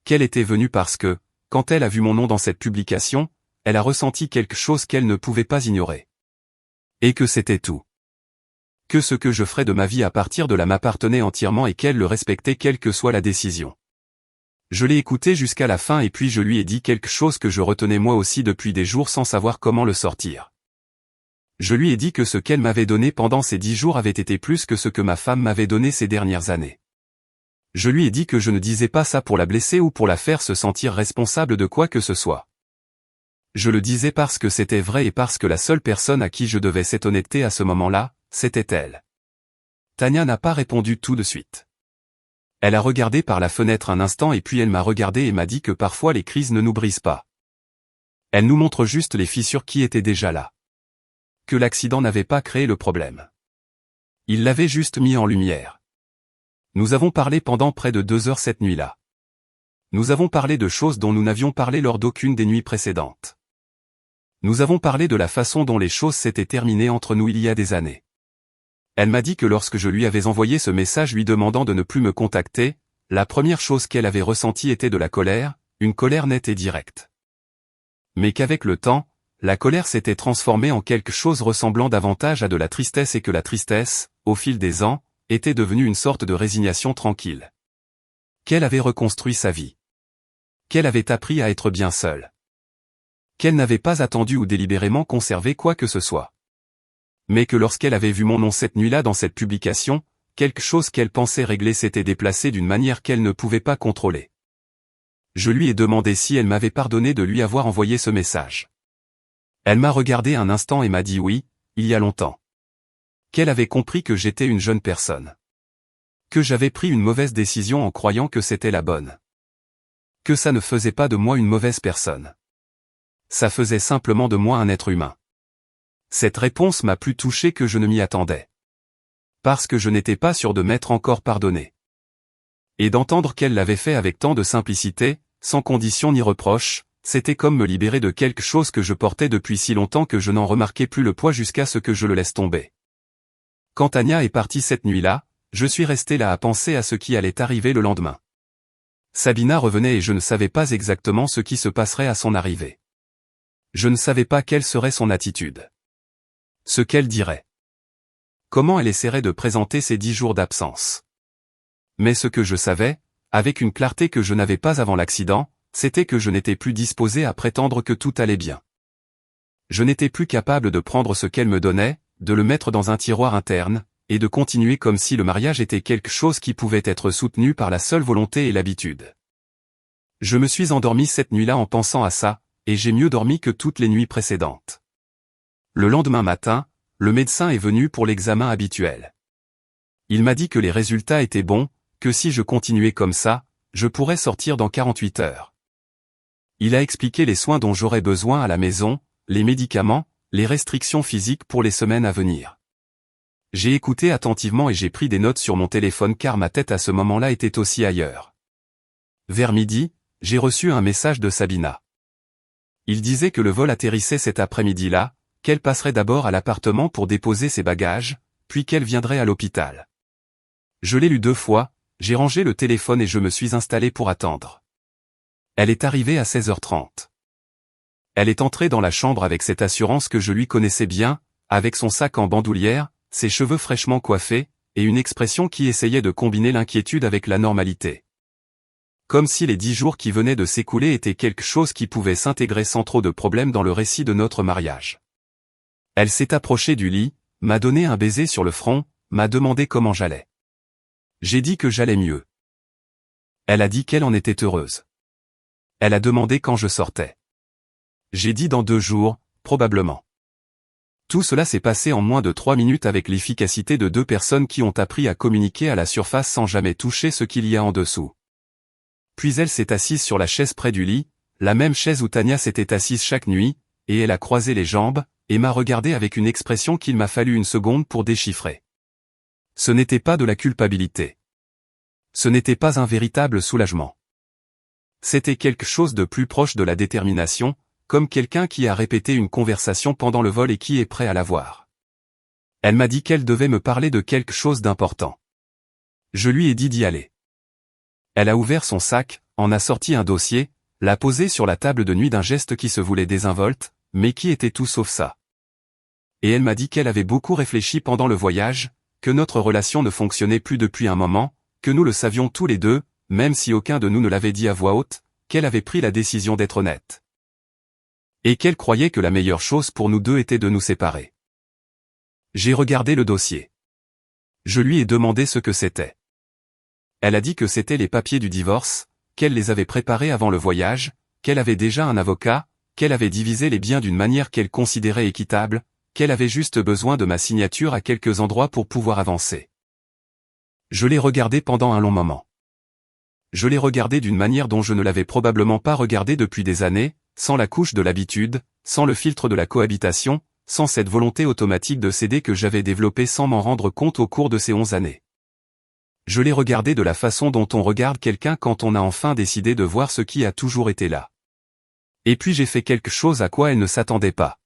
A: Qu'elle était venue parce que, quand elle a vu mon nom dans cette publication, elle a ressenti quelque chose qu'elle ne pouvait pas ignorer. Et que c'était tout. Que ce que je ferais de ma vie à partir de là m'appartenait entièrement et qu'elle le respectait quelle que soit la décision. Je l'ai écouté jusqu'à la fin et puis je lui ai dit quelque chose que je retenais moi aussi depuis des jours sans savoir comment le sortir. Je lui ai dit que ce qu'elle m'avait donné pendant ces 10 jours avait été plus que ce que ma femme m'avait donné ces dernières années. Je lui ai dit que je ne disais pas ça pour la blesser ou pour la faire se sentir responsable de quoi que ce soit. Je le disais parce que c'était vrai et parce que la seule personne à qui je devais cette honnêteté à ce moment-là, c'était elle. Tania n'a pas répondu tout de suite. Elle a regardé par la fenêtre un instant et puis elle m'a regardé et m'a dit que parfois les crises ne nous brisent pas. Elle nous montre juste les fissures qui étaient déjà là. Que l'accident n'avait pas créé le problème. Il l'avait juste mis en lumière. Nous avons parlé pendant près de 2 heures cette nuit-là. Nous avons parlé de choses dont nous n'avions parlé lors d'aucune des nuits précédentes. Nous avons parlé de la façon dont les choses s'étaient terminées entre nous il y a des années. Elle m'a dit que lorsque je lui avais envoyé ce message lui demandant de ne plus me contacter, la première chose qu'elle avait ressentie était de la colère, une colère nette et directe. Mais qu'avec le temps, la colère s'était transformée en quelque chose ressemblant davantage à de la tristesse et que la tristesse, au fil des ans, était devenue une sorte de résignation tranquille. Qu'elle avait reconstruit sa vie. Qu'elle avait appris à être bien seule. Qu'elle n'avait pas attendu ou délibérément conservé quoi que ce soit. Mais que lorsqu'elle avait vu mon nom cette nuit-là dans cette publication, quelque chose qu'elle pensait régler s'était déplacé d'une manière qu'elle ne pouvait pas contrôler. Je lui ai demandé si elle m'avait pardonné de lui avoir envoyé ce message. Elle m'a regardé un instant et m'a dit oui, il y a longtemps. Qu'elle avait compris que j'étais une jeune personne. Que j'avais pris une mauvaise décision en croyant que c'était la bonne. Que ça ne faisait pas de moi une mauvaise personne. Ça faisait simplement de moi un être humain. Cette réponse m'a plus touché que je ne m'y attendais. Parce que je n'étais pas sûr de m'être encore pardonné. Et d'entendre qu'elle l'avait fait avec tant de simplicité, sans condition ni reproche, c'était comme me libérer de quelque chose que je portais depuis si longtemps que je n'en remarquais plus le poids jusqu'à ce que je le laisse tomber. Quand Tania est partie cette nuit-là, je suis resté là à penser à ce qui allait arriver le lendemain. Sabina revenait et je ne savais pas exactement ce qui se passerait à son arrivée. Je ne savais pas quelle serait son attitude. Ce qu'elle dirait. Comment elle essaierait de présenter ces 10 jours d'absence. Mais ce que je savais, avec une clarté que je n'avais pas avant l'accident, c'était que je n'étais plus disposé à prétendre que tout allait bien. Je n'étais plus capable de prendre ce qu'elle me donnait, de le mettre dans un tiroir interne, et de continuer comme si le mariage était quelque chose qui pouvait être soutenu par la seule volonté et l'habitude. Je me suis endormi cette nuit-là en pensant à ça, et j'ai mieux dormi que toutes les nuits précédentes. Le lendemain matin, le médecin est venu pour l'examen habituel. Il m'a dit que les résultats étaient bons, que si je continuais comme ça, je pourrais sortir dans 48 heures. Il a expliqué les soins dont j'aurais besoin à la maison, les médicaments, les restrictions physiques pour les semaines à venir. J'ai écouté attentivement et j'ai pris des notes sur mon téléphone car ma tête à ce moment-là était aussi ailleurs. Vers midi, j'ai reçu un message de Sabina. Il disait que le vol atterrissait cet après-midi-là, qu'elle passerait d'abord à l'appartement pour déposer ses bagages, puis qu'elle viendrait à l'hôpital. Je l'ai lu 2 fois, j'ai rangé le téléphone et je me suis installé pour attendre. Elle est arrivée à 16h30. Elle est entrée dans la chambre avec cette assurance que je lui connaissais bien, avec son sac en bandoulière, ses cheveux fraîchement coiffés, et une expression qui essayait de combiner l'inquiétude avec la normalité. Comme si les 10 jours qui venaient de s'écouler étaient quelque chose qui pouvait s'intégrer sans trop de problèmes dans le récit de notre mariage. Elle s'est approchée du lit, m'a donné un baiser sur le front, m'a demandé comment j'allais. J'ai dit que j'allais mieux. Elle a dit qu'elle en était heureuse. Elle a demandé quand je sortais. J'ai dit dans 2 jours, probablement. Tout cela s'est passé en moins de 3 minutes avec l'efficacité de 2 personnes qui ont appris à communiquer à la surface sans jamais toucher ce qu'il y a en dessous. Puis elle s'est assise sur la chaise près du lit, la même chaise où Tania s'était assise chaque nuit, et elle a croisé les jambes, et m'a regardé avec une expression qu'il m'a fallu une seconde pour déchiffrer. Ce n'était pas de la culpabilité. Ce n'était pas un véritable soulagement. C'était quelque chose de plus proche de la détermination, comme quelqu'un qui a répété une conversation pendant le vol et qui est prêt à la voir. Elle m'a dit qu'elle devait me parler de quelque chose d'important. Je lui ai dit d'y aller. Elle a ouvert son sac, en a sorti un dossier, l'a posé sur la table de nuit d'un geste qui se voulait désinvolte, mais qui était tout sauf ça. Et elle m'a dit qu'elle avait beaucoup réfléchi pendant le voyage, que notre relation ne fonctionnait plus depuis un moment, que nous le savions tous les deux, même si aucun de nous ne l'avait dit à voix haute, qu'elle avait pris la décision d'être honnête. Et qu'elle croyait que la meilleure chose pour nous deux était de nous séparer. J'ai regardé le dossier. Je lui ai demandé ce que c'était. Elle a dit que c'était les papiers du divorce, qu'elle les avait préparés avant le voyage, qu'elle avait déjà un avocat, qu'elle avait divisé les biens d'une manière qu'elle considérait équitable, qu'elle avait juste besoin de ma signature à quelques endroits pour pouvoir avancer. Je l'ai regardé pendant un long moment. Je l'ai regardé d'une manière dont je ne l'avais probablement pas regardé depuis des années, sans la couche de l'habitude, sans le filtre de la cohabitation, sans cette volonté automatique de céder que j'avais développée sans m'en rendre compte au cours de ces 11 années. Je l'ai regardé de la façon dont on regarde quelqu'un quand on a enfin décidé de voir ce qui a toujours été là. Et puis j'ai fait quelque chose à quoi elle ne s'attendait pas.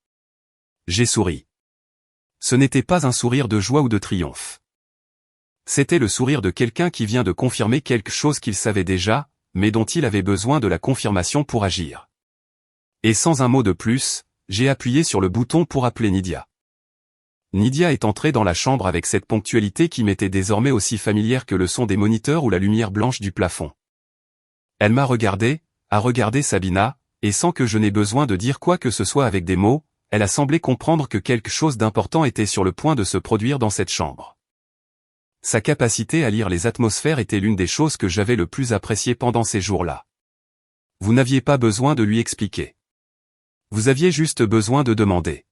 A: J'ai souri. Ce n'était pas un sourire de joie ou de triomphe. C'était le sourire de quelqu'un qui vient de confirmer quelque chose qu'il savait déjà, mais dont il avait besoin de la confirmation pour agir. Et sans un mot de plus, j'ai appuyé sur le bouton pour appeler Nidia. Nidia est entrée dans la chambre avec cette ponctualité qui m'était désormais aussi familière que le son des moniteurs ou la lumière blanche du plafond. Elle m'a regardé, a regardé Sabina, et sans que je n'aie besoin de dire quoi que ce soit avec des mots, elle a semblé comprendre que quelque chose d'important était sur le point de se produire dans cette chambre. Sa capacité à lire les atmosphères était l'une des choses que j'avais le plus appréciées pendant ces jours-là. Vous n'aviez pas besoin de lui expliquer. Vous aviez juste besoin de demander.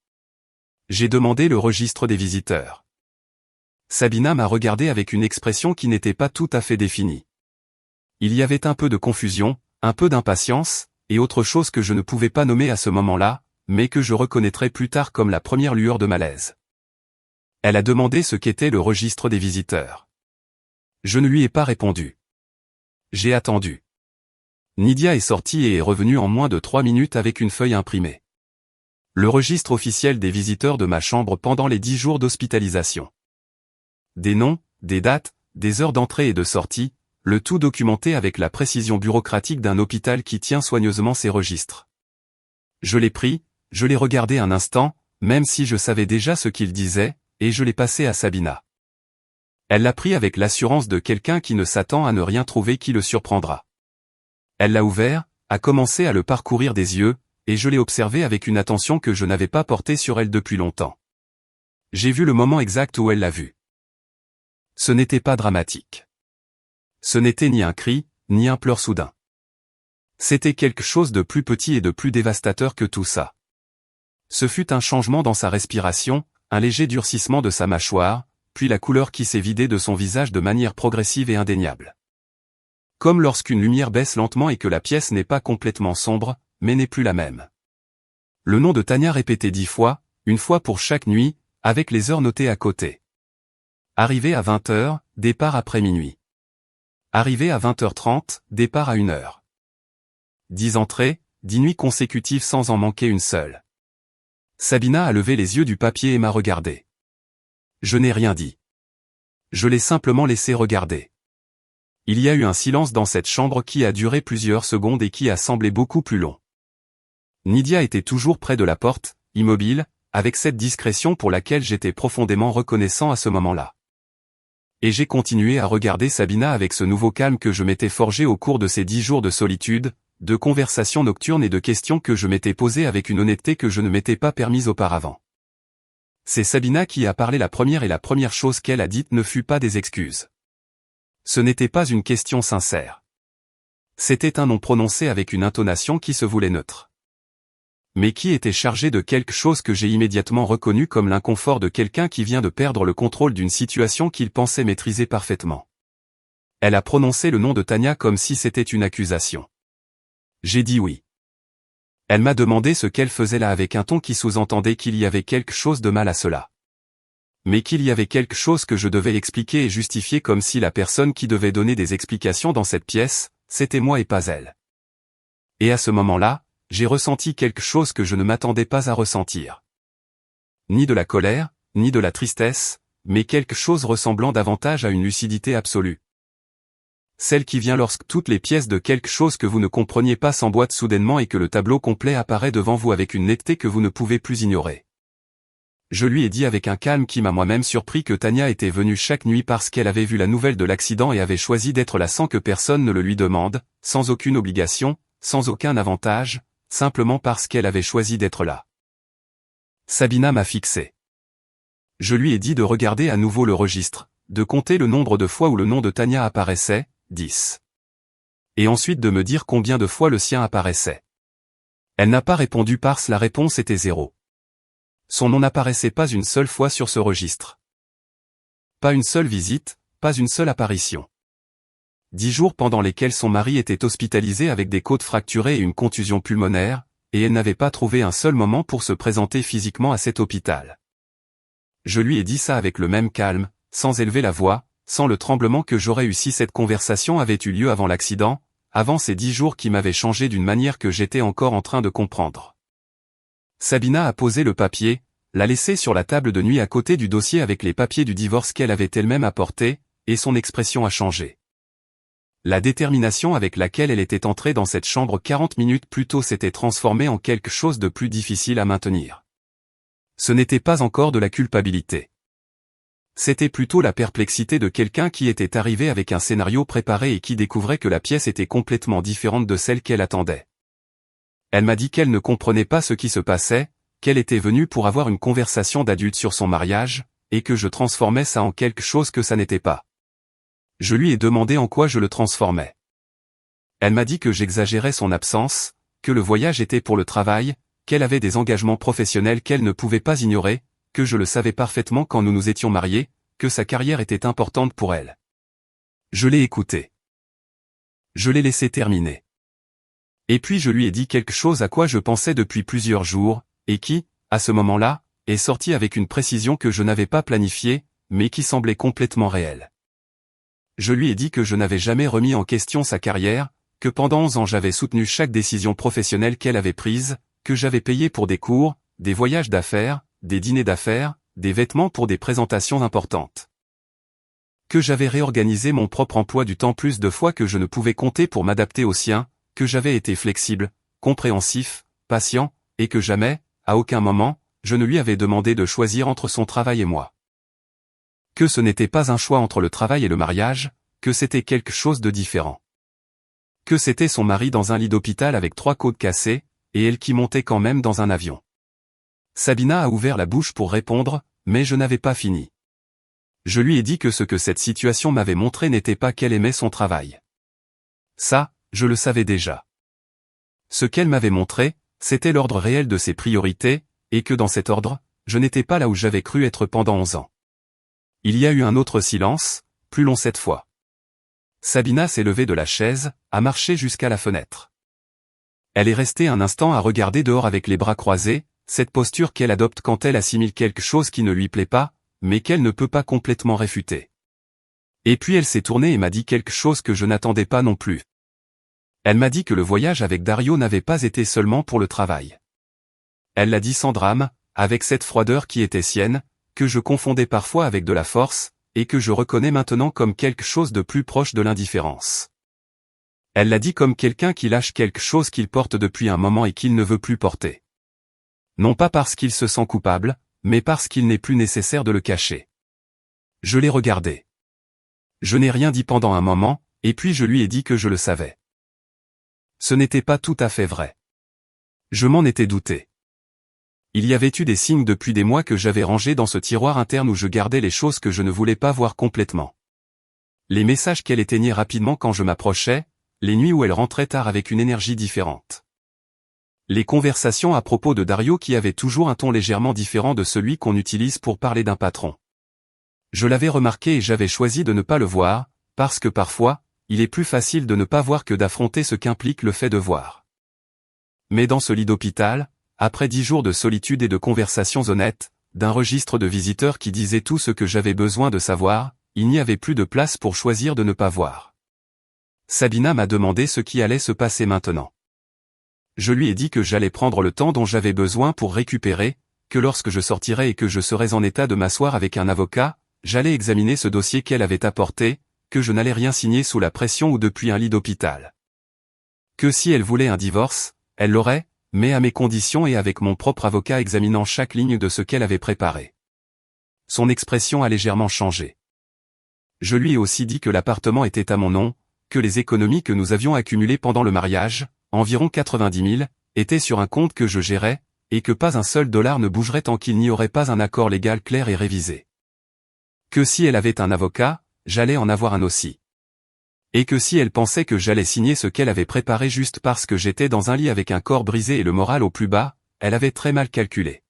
A: J'ai demandé le registre des visiteurs. Sabina m'a regardé avec une expression qui n'était pas tout à fait définie. Il y avait un peu de confusion, un peu d'impatience, et autre chose que je ne pouvais pas nommer à ce moment-là, mais que je reconnaîtrai plus tard comme la première lueur de malaise. Elle a demandé ce qu'était le registre des visiteurs. Je ne lui ai pas répondu. J'ai attendu. Nidia est sortie et est revenue en moins de 3 minutes avec une feuille imprimée. Le registre officiel des visiteurs de ma chambre pendant les 10 jours d'hospitalisation. Des noms, des dates, des heures d'entrée et de sortie, le tout documenté avec la précision bureaucratique d'un hôpital qui tient soigneusement ses registres. Je l'ai pris, je l'ai regardé un instant, même si je savais déjà ce qu'il disait, et je l'ai passé à Sabina. Elle l'a pris avec l'assurance de quelqu'un qui ne s'attend à ne rien trouver qui le surprendra. Elle l'a ouvert, a commencé à le parcourir des yeux, et je l'ai observé avec une attention que je n'avais pas portée sur elle depuis longtemps. J'ai vu le moment exact où elle l'a vu. Ce n'était pas dramatique. Ce n'était ni un cri, ni un pleur soudain. C'était quelque chose de plus petit et de plus dévastateur que tout ça. Ce fut un changement dans sa respiration, un léger durcissement de sa mâchoire, puis la couleur qui s'est vidée de son visage de manière progressive et indéniable. Comme lorsqu'une lumière baisse lentement et que la pièce n'est pas complètement sombre, mais n'est plus la même. Le nom de Tania répété 10 fois, une fois pour chaque nuit, avec les heures notées à côté. Arrivé à 20h, départ après minuit. Arrivé à 20h30, départ à 1h. 10 entrées, 10 nuits consécutives sans en manquer une seule. Sabina a levé les yeux du papier et m'a regardé. Je n'ai rien dit. Je l'ai simplement laissé regarder. Il y a eu un silence dans cette chambre qui a duré plusieurs secondes et qui a semblé beaucoup plus long. Nidia était toujours près de la porte, immobile, avec cette discrétion pour laquelle j'étais profondément reconnaissant à ce moment-là. Et j'ai continué à regarder Sabina avec ce nouveau calme que je m'étais forgé au cours de ces 10 jours de solitude, de conversations nocturnes et de questions que je m'étais posées avec une honnêteté que je ne m'étais pas permise auparavant. C'est Sabina qui a parlé la première et la première chose qu'elle a dite ne fut pas des excuses. Ce n'était pas une question sincère. C'était un nom prononcé avec une intonation qui se voulait neutre. Mais qui était chargé de quelque chose que j'ai immédiatement reconnu comme l'inconfort de quelqu'un qui vient de perdre le contrôle d'une situation qu'il pensait maîtriser parfaitement. Elle a prononcé le nom de Tania comme si c'était une accusation. J'ai dit oui. Elle m'a demandé ce qu'elle faisait là avec un ton qui sous-entendait qu'il y avait quelque chose de mal à cela. Mais qu'il y avait quelque chose que je devais expliquer et justifier comme si la personne qui devait donner des explications dans cette pièce, c'était moi et pas elle. Et à ce moment-là, j'ai ressenti quelque chose que je ne m'attendais pas à ressentir. Ni de la colère, ni de la tristesse, mais quelque chose ressemblant davantage à une lucidité absolue. Celle qui vient lorsque toutes les pièces de quelque chose que vous ne compreniez pas s'emboîtent soudainement et que le tableau complet apparaît devant vous avec une netteté que vous ne pouvez plus ignorer. Je lui ai dit avec un calme qui m'a moi-même surpris que Tania était venue chaque nuit parce qu'elle avait vu la nouvelle de l'accident et avait choisi d'être là sans que personne ne le lui demande, sans aucune obligation, sans aucun avantage, simplement parce qu'elle avait choisi d'être là. Sabina m'a fixé. Je lui ai dit de regarder à nouveau le registre, de compter le nombre de fois où le nom de Tania apparaissait, 10. Et ensuite de me dire combien de fois le sien apparaissait. Elle n'a pas répondu parce la réponse était 0. Son nom n'apparaissait pas une seule fois sur ce registre. Pas une seule visite, pas une seule apparition. 10 jours pendant lesquels son mari était hospitalisé avec des côtes fracturées et une contusion pulmonaire, et elle n'avait pas trouvé un seul moment pour se présenter physiquement à cet hôpital. Je lui ai dit ça avec le même calme, sans élever la voix, sans le tremblement que j'aurais eu si cette conversation avait eu lieu avant l'accident, avant ces 10 jours qui m'avaient changé d'une manière que j'étais encore en train de comprendre. Sabina a posé le papier, l'a laissé sur la table de nuit à côté du dossier avec les papiers du divorce qu'elle avait elle-même apportés, et son expression a changé. La détermination avec laquelle elle était entrée dans cette chambre 40 minutes plus tôt s'était transformée en quelque chose de plus difficile à maintenir. Ce n'était pas encore de la culpabilité. C'était plutôt la perplexité de quelqu'un qui était arrivé avec un scénario préparé et qui découvrait que la pièce était complètement différente de celle qu'elle attendait. Elle m'a dit qu'elle ne comprenait pas ce qui se passait, qu'elle était venue pour avoir une conversation d'adulte sur son mariage, et que je transformais ça en quelque chose que ça n'était pas. Je lui ai demandé en quoi je le transformais. Elle m'a dit que j'exagérais son absence, que le voyage était pour le travail, qu'elle avait des engagements professionnels qu'elle ne pouvait pas ignorer, que je le savais parfaitement quand nous nous étions mariés, que sa carrière était importante pour elle. Je l'ai écoutée. Je l'ai laissé terminer. Et puis je lui ai dit quelque chose à quoi je pensais depuis plusieurs jours, et qui, à ce moment-là, est sorti avec une précision que je n'avais pas planifiée, mais qui semblait complètement réelle. Je lui ai dit que je n'avais jamais remis en question sa carrière, que pendant 11 ans j'avais soutenu chaque décision professionnelle qu'elle avait prise, que j'avais payé pour des cours, des voyages d'affaires, des dîners d'affaires, des vêtements pour des présentations importantes. Que j'avais réorganisé mon propre emploi du temps plus de fois que je ne pouvais compter pour m'adapter au sien, que j'avais été flexible, compréhensif, patient, et que jamais, à aucun moment, je ne lui avais demandé de choisir entre son travail et moi. Que ce n'était pas un choix entre le travail et le mariage, que c'était quelque chose de différent. Que c'était son mari dans un lit d'hôpital avec 3 côtes cassées, et elle qui montait quand même dans un avion. Sabina a ouvert la bouche pour répondre, mais je n'avais pas fini. Je lui ai dit que ce que cette situation m'avait montré n'était pas qu'elle aimait son travail. Ça, je le savais déjà. Ce qu'elle m'avait montré, c'était l'ordre réel de ses priorités, et que dans cet ordre, je n'étais pas là où j'avais cru être pendant 11 ans. Il y a eu un autre silence, plus long cette fois. Sabina s'est levée de la chaise, a marché jusqu'à la fenêtre. Elle est restée un instant à regarder dehors avec les bras croisés, cette posture qu'elle adopte quand elle assimile quelque chose qui ne lui plaît pas, mais qu'elle ne peut pas complètement réfuter. Et puis elle s'est tournée et m'a dit quelque chose que je n'attendais pas non plus. Elle m'a dit que le voyage avec Dario n'avait pas été seulement pour le travail. Elle l'a dit sans drame, avec cette froideur qui était sienne, que je confondais parfois avec de la force, et que je reconnais maintenant comme quelque chose de plus proche de l'indifférence. Elle l'a dit comme quelqu'un qui lâche quelque chose qu'il porte depuis un moment et qu'il ne veut plus porter. Non pas parce qu'il se sent coupable, mais parce qu'il n'est plus nécessaire de le cacher. Je l'ai regardé. Je n'ai rien dit pendant un moment, et puis je lui ai dit que je le savais. Ce n'était pas tout à fait vrai. Je m'en étais douté. Il y avait eu des signes depuis des mois que j'avais rangés dans ce tiroir interne où je gardais les choses que je ne voulais pas voir complètement. Les messages qu'elle éteignait rapidement quand je m'approchais, les nuits où elle rentrait tard avec une énergie différente. Les conversations à propos de Dario qui avaient toujours un ton légèrement différent de celui qu'on utilise pour parler d'un patron. Je l'avais remarqué et j'avais choisi de ne pas le voir, parce que parfois, il est plus facile de ne pas voir que d'affronter ce qu'implique le fait de voir. Mais dans ce lit d'hôpital, après 10 jours de solitude et de conversations honnêtes, d'un registre de visiteurs qui disait tout ce que j'avais besoin de savoir, il n'y avait plus de place pour choisir de ne pas voir. Sabina m'a demandé ce qui allait se passer maintenant. Je lui ai dit que j'allais prendre le temps dont j'avais besoin pour récupérer, que lorsque je sortirais et que je serais en état de m'asseoir avec un avocat, j'allais examiner ce dossier qu'elle avait apporté, que je n'allais rien signer sous la pression ou depuis un lit d'hôpital. Que si elle voulait un divorce, elle l'aurait, mais à mes conditions et avec mon propre avocat examinant chaque ligne de ce qu'elle avait préparé. Son expression a légèrement changé. Je lui ai aussi dit que l'appartement était à mon nom, que les économies que nous avions accumulées pendant le mariage, environ 90 000, étaient sur un compte que je gérais, et que pas un seul dollar ne bougerait tant qu'il n'y aurait pas un accord légal clair et révisé. Que si elle avait un avocat, j'allais en avoir un aussi. Et que si elle pensait que j'allais signer ce qu'elle avait préparé juste parce que j'étais dans un lit avec un corps brisé et le moral au plus bas, elle avait très mal calculé.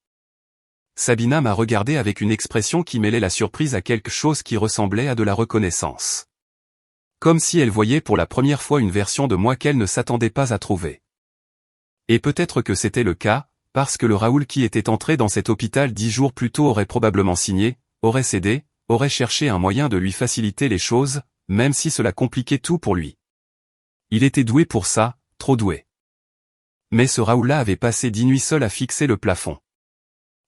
A: Sabina m'a regardé avec une expression qui mêlait la surprise à quelque chose qui ressemblait à de la reconnaissance. Comme si elle voyait pour la première fois une version de moi qu'elle ne s'attendait pas à trouver. Et peut-être que c'était le cas, parce que le Raoul qui était entré dans cet hôpital 10 jours plus tôt aurait probablement signé, aurait cédé, aurait cherché un moyen de lui faciliter les choses, même si cela compliquait tout pour lui. Il était doué pour ça, trop doué. Mais ce Raoul-là avait passé 10 nuits seul à fixer le plafond.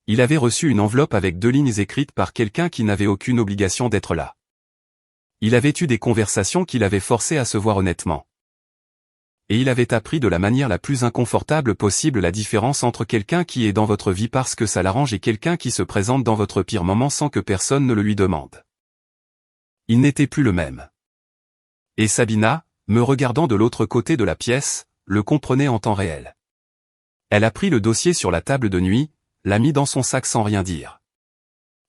A: Il avait reçu une enveloppe avec 2 lignes écrites par quelqu'un qui n'avait aucune obligation d'être là. Il avait eu des conversations qui l'avaient forcé à se voir honnêtement. Et il avait appris de la manière la plus inconfortable possible la différence entre quelqu'un qui est dans votre vie parce que ça l'arrange et quelqu'un qui se présente dans votre pire moment sans que personne ne le lui demande. Il n'était plus le même. Et Sabina, me regardant de l'autre côté de la pièce, le comprenait en temps réel. Elle a pris le dossier sur la table de nuit, l'a mis dans son sac sans rien dire.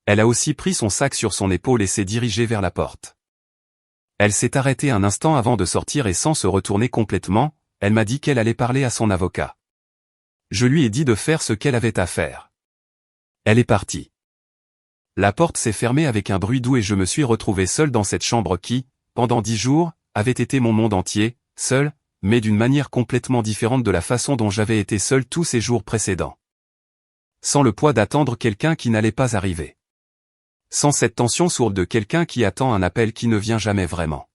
A: Elle a aussi pris son sac sur son épaule et s'est dirigée vers la porte. Elle s'est arrêtée un instant avant de sortir et sans se retourner complètement, elle m'a dit qu'elle allait parler à son avocat. Je lui ai dit de faire ce qu'elle avait à faire. Elle est partie. La porte s'est fermée avec un bruit doux et je me suis retrouvé seul dans cette chambre qui, pendant 10 jours, avait été mon monde entier, seul, mais d'une manière complètement différente de la façon dont j'avais été seul tous ces jours précédents. Sans le poids d'attendre quelqu'un qui n'allait pas arriver. Sans cette tension sourde de quelqu'un qui attend un appel qui ne vient jamais vraiment.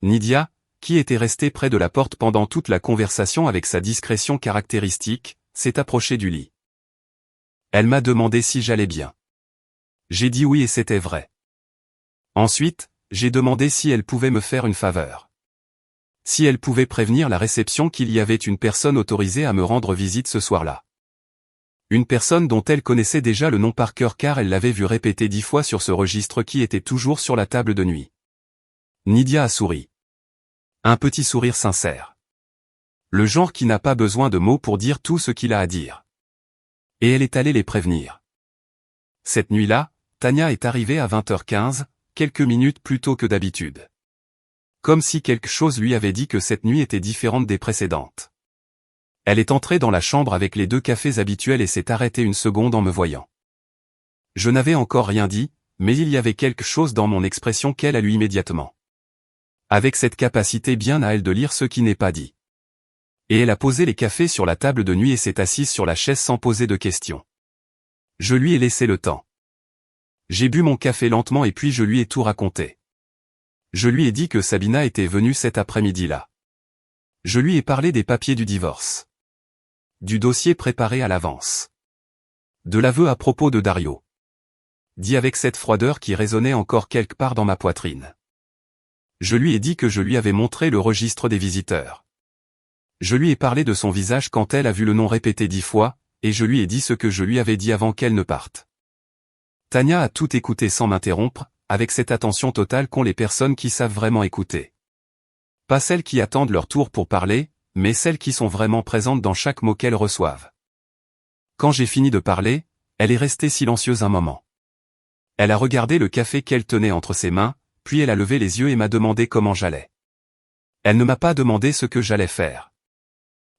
A: Nydia, qui était restée près de la porte pendant toute la conversation avec sa discrétion caractéristique, s'est approchée du lit. Elle m'a demandé si j'allais bien. J'ai dit oui et c'était vrai. Ensuite, j'ai demandé si elle pouvait me faire une faveur. Si elle pouvait prévenir la réception qu'il y avait une personne autorisée à me rendre visite ce soir-là. Une personne dont elle connaissait déjà le nom par cœur car elle l'avait vu répéter 10 fois sur ce registre qui était toujours sur la table de nuit. Nydia a souri. Un petit sourire sincère. Le genre qui n'a pas besoin de mots pour dire tout ce qu'il a à dire. Et elle est allée les prévenir. Cette nuit-là, Tania est arrivée à 20h15, quelques minutes plus tôt que d'habitude. Comme si quelque chose lui avait dit que cette nuit était différente des précédentes. Elle est entrée dans la chambre avec les 2 cafés habituels et s'est arrêtée une seconde en me voyant. Je n'avais encore rien dit, mais il y avait quelque chose dans mon expression qu'elle a lu immédiatement. Avec cette capacité bien à elle de lire ce qui n'est pas dit. Et elle a posé les cafés sur la table de nuit et s'est assise sur la chaise sans poser de questions. Je lui ai laissé le temps. J'ai bu mon café lentement et puis je lui ai tout raconté. Je lui ai dit que Sabina était venue cet après-midi-là. Je lui ai parlé des papiers du divorce. Du dossier préparé à l'avance. De l'aveu à propos de Dario. Dit avec cette froideur qui résonnait encore quelque part dans ma poitrine. Je lui ai dit que je lui avais montré le registre des visiteurs. Je lui ai parlé de son visage quand elle a vu le nom répété 10 fois, et je lui ai dit ce que je lui avais dit avant qu'elle ne parte. Tania a tout écouté sans m'interrompre, avec cette attention totale qu'ont les personnes qui savent vraiment écouter. Pas celles qui attendent leur tour pour parler, mais celles qui sont vraiment présentes dans chaque mot qu'elles reçoivent. Quand j'ai fini de parler, elle est restée silencieuse un moment. Elle a regardé le café qu'elle tenait entre ses mains, puis elle a levé les yeux et m'a demandé comment j'allais. Elle ne m'a pas demandé ce que j'allais faire.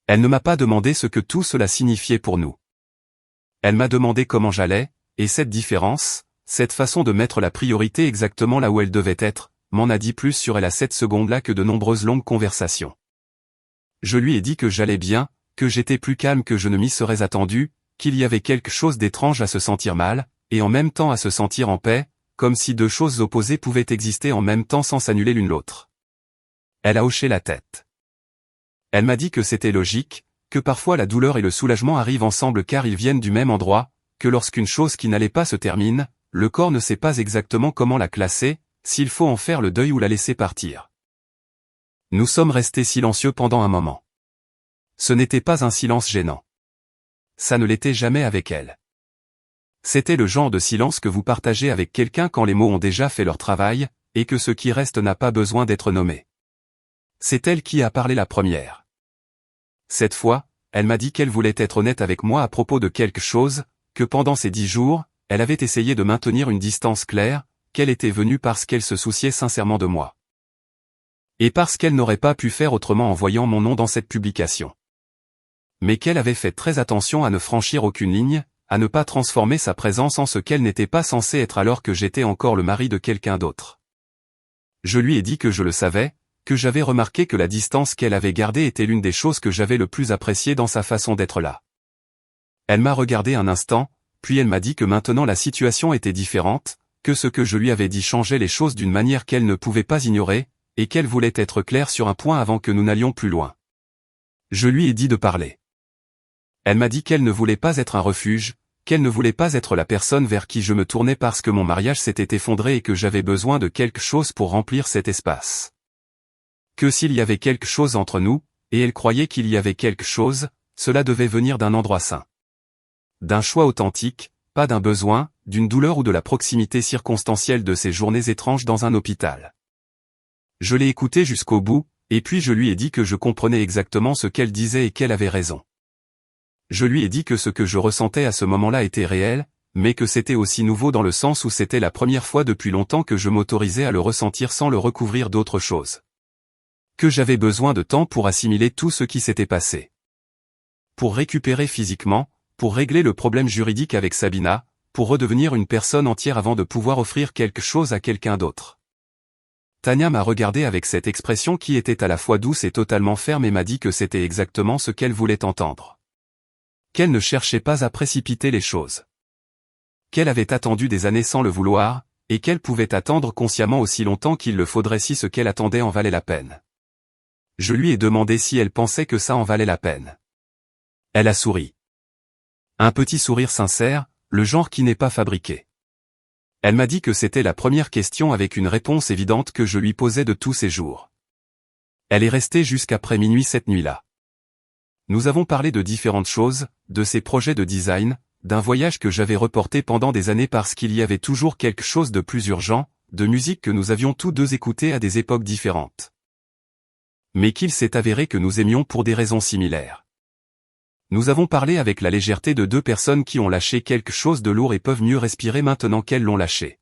A: Elle ne m'a pas demandé ce que tout cela signifiait pour nous. Elle m'a demandé comment j'allais, et cette différence, cette façon de mettre la priorité exactement là où elle devait être, m'en a dit plus sur elle à cette seconde-là que de nombreuses longues conversations. Je lui ai dit que j'allais bien, que j'étais plus calme que je ne m'y serais attendu, qu'il y avait quelque chose d'étrange à se sentir mal, et en même temps à se sentir en paix, comme si 2 choses opposées pouvaient exister en même temps sans s'annuler l'une l'autre. Elle a hoché la tête. Elle m'a dit que c'était logique, que parfois la douleur et le soulagement arrivent ensemble car ils viennent du même endroit, que lorsqu'une chose qui n'allait pas se termine, le corps ne sait pas exactement comment la classer, s'il faut en faire le deuil ou la laisser partir. Nous sommes restés silencieux pendant un moment. Ce n'était pas un silence gênant. Ça ne l'était jamais avec elle. C'était le genre de silence que vous partagez avec quelqu'un quand les mots ont déjà fait leur travail, et que ce qui reste n'a pas besoin d'être nommé. C'est elle qui a parlé la première. Cette fois, elle m'a dit qu'elle voulait être honnête avec moi à propos de quelque chose, que pendant ces 10 jours, elle avait essayé de maintenir une distance claire, qu'elle était venue parce qu'elle se souciait sincèrement de moi. Et parce qu'elle n'aurait pas pu faire autrement en voyant mon nom dans cette publication. Mais qu'elle avait fait très attention à ne franchir aucune ligne, à ne pas transformer sa présence en ce qu'elle n'était pas censée être alors que j'étais encore le mari de quelqu'un d'autre. Je lui ai dit que je le savais, que j'avais remarqué que la distance qu'elle avait gardée était l'une des choses que j'avais le plus appréciée dans sa façon d'être là. Elle m'a regardé un instant, puis elle m'a dit que maintenant la situation était différente, que ce que je lui avais dit changeait les choses d'une manière qu'elle ne pouvait pas ignorer, et qu'elle voulait être claire sur un point avant que nous n'allions plus loin. Je lui ai dit de parler. Elle m'a dit qu'elle ne voulait pas être un refuge, qu'elle ne voulait pas être la personne vers qui je me tournais parce que mon mariage s'était effondré et que j'avais besoin de quelque chose pour remplir cet espace. Que s'il y avait quelque chose entre nous, et elle croyait qu'il y avait quelque chose, cela devait venir d'un endroit sain. D'un choix authentique, pas d'un besoin, d'une douleur ou de la proximité circonstancielle de ces journées étranges dans un hôpital. Je l'ai écoutée jusqu'au bout, et puis je lui ai dit que je comprenais exactement ce qu'elle disait et qu'elle avait raison. Je lui ai dit que ce que je ressentais à ce moment-là était réel, mais que c'était aussi nouveau dans le sens où c'était la première fois depuis longtemps que je m'autorisais à le ressentir sans le recouvrir d'autre chose. Que j'avais besoin de temps pour assimiler tout ce qui s'était passé. Pour récupérer physiquement, pour régler le problème juridique avec Sabina, pour redevenir une personne entière avant de pouvoir offrir quelque chose à quelqu'un d'autre. Tania m'a regardé avec cette expression qui était à la fois douce et totalement ferme et m'a dit que c'était exactement ce qu'elle voulait entendre. Qu'elle ne cherchait pas à précipiter les choses. Qu'elle avait attendu des années sans le vouloir, et qu'elle pouvait attendre consciemment aussi longtemps qu'il le faudrait si ce qu'elle attendait en valait la peine. Je lui ai demandé si elle pensait que ça en valait la peine. Elle a souri. Un petit sourire sincère, le genre qui n'est pas fabriqué. Elle m'a dit que c'était la première question avec une réponse évidente que je lui posais de tous ces jours. Elle est restée jusqu'après minuit cette nuit-là. Nous avons parlé de différentes choses, de ses projets de design, d'un voyage que j'avais reporté pendant des années parce qu'il y avait toujours quelque chose de plus urgent, de musique que nous avions tous deux écoutée à des époques différentes. Mais qu'il s'est avéré que nous aimions pour des raisons similaires. Nous avons parlé avec la légèreté de deux personnes qui ont lâché quelque chose de lourd et peuvent mieux respirer maintenant qu'elles l'ont lâché.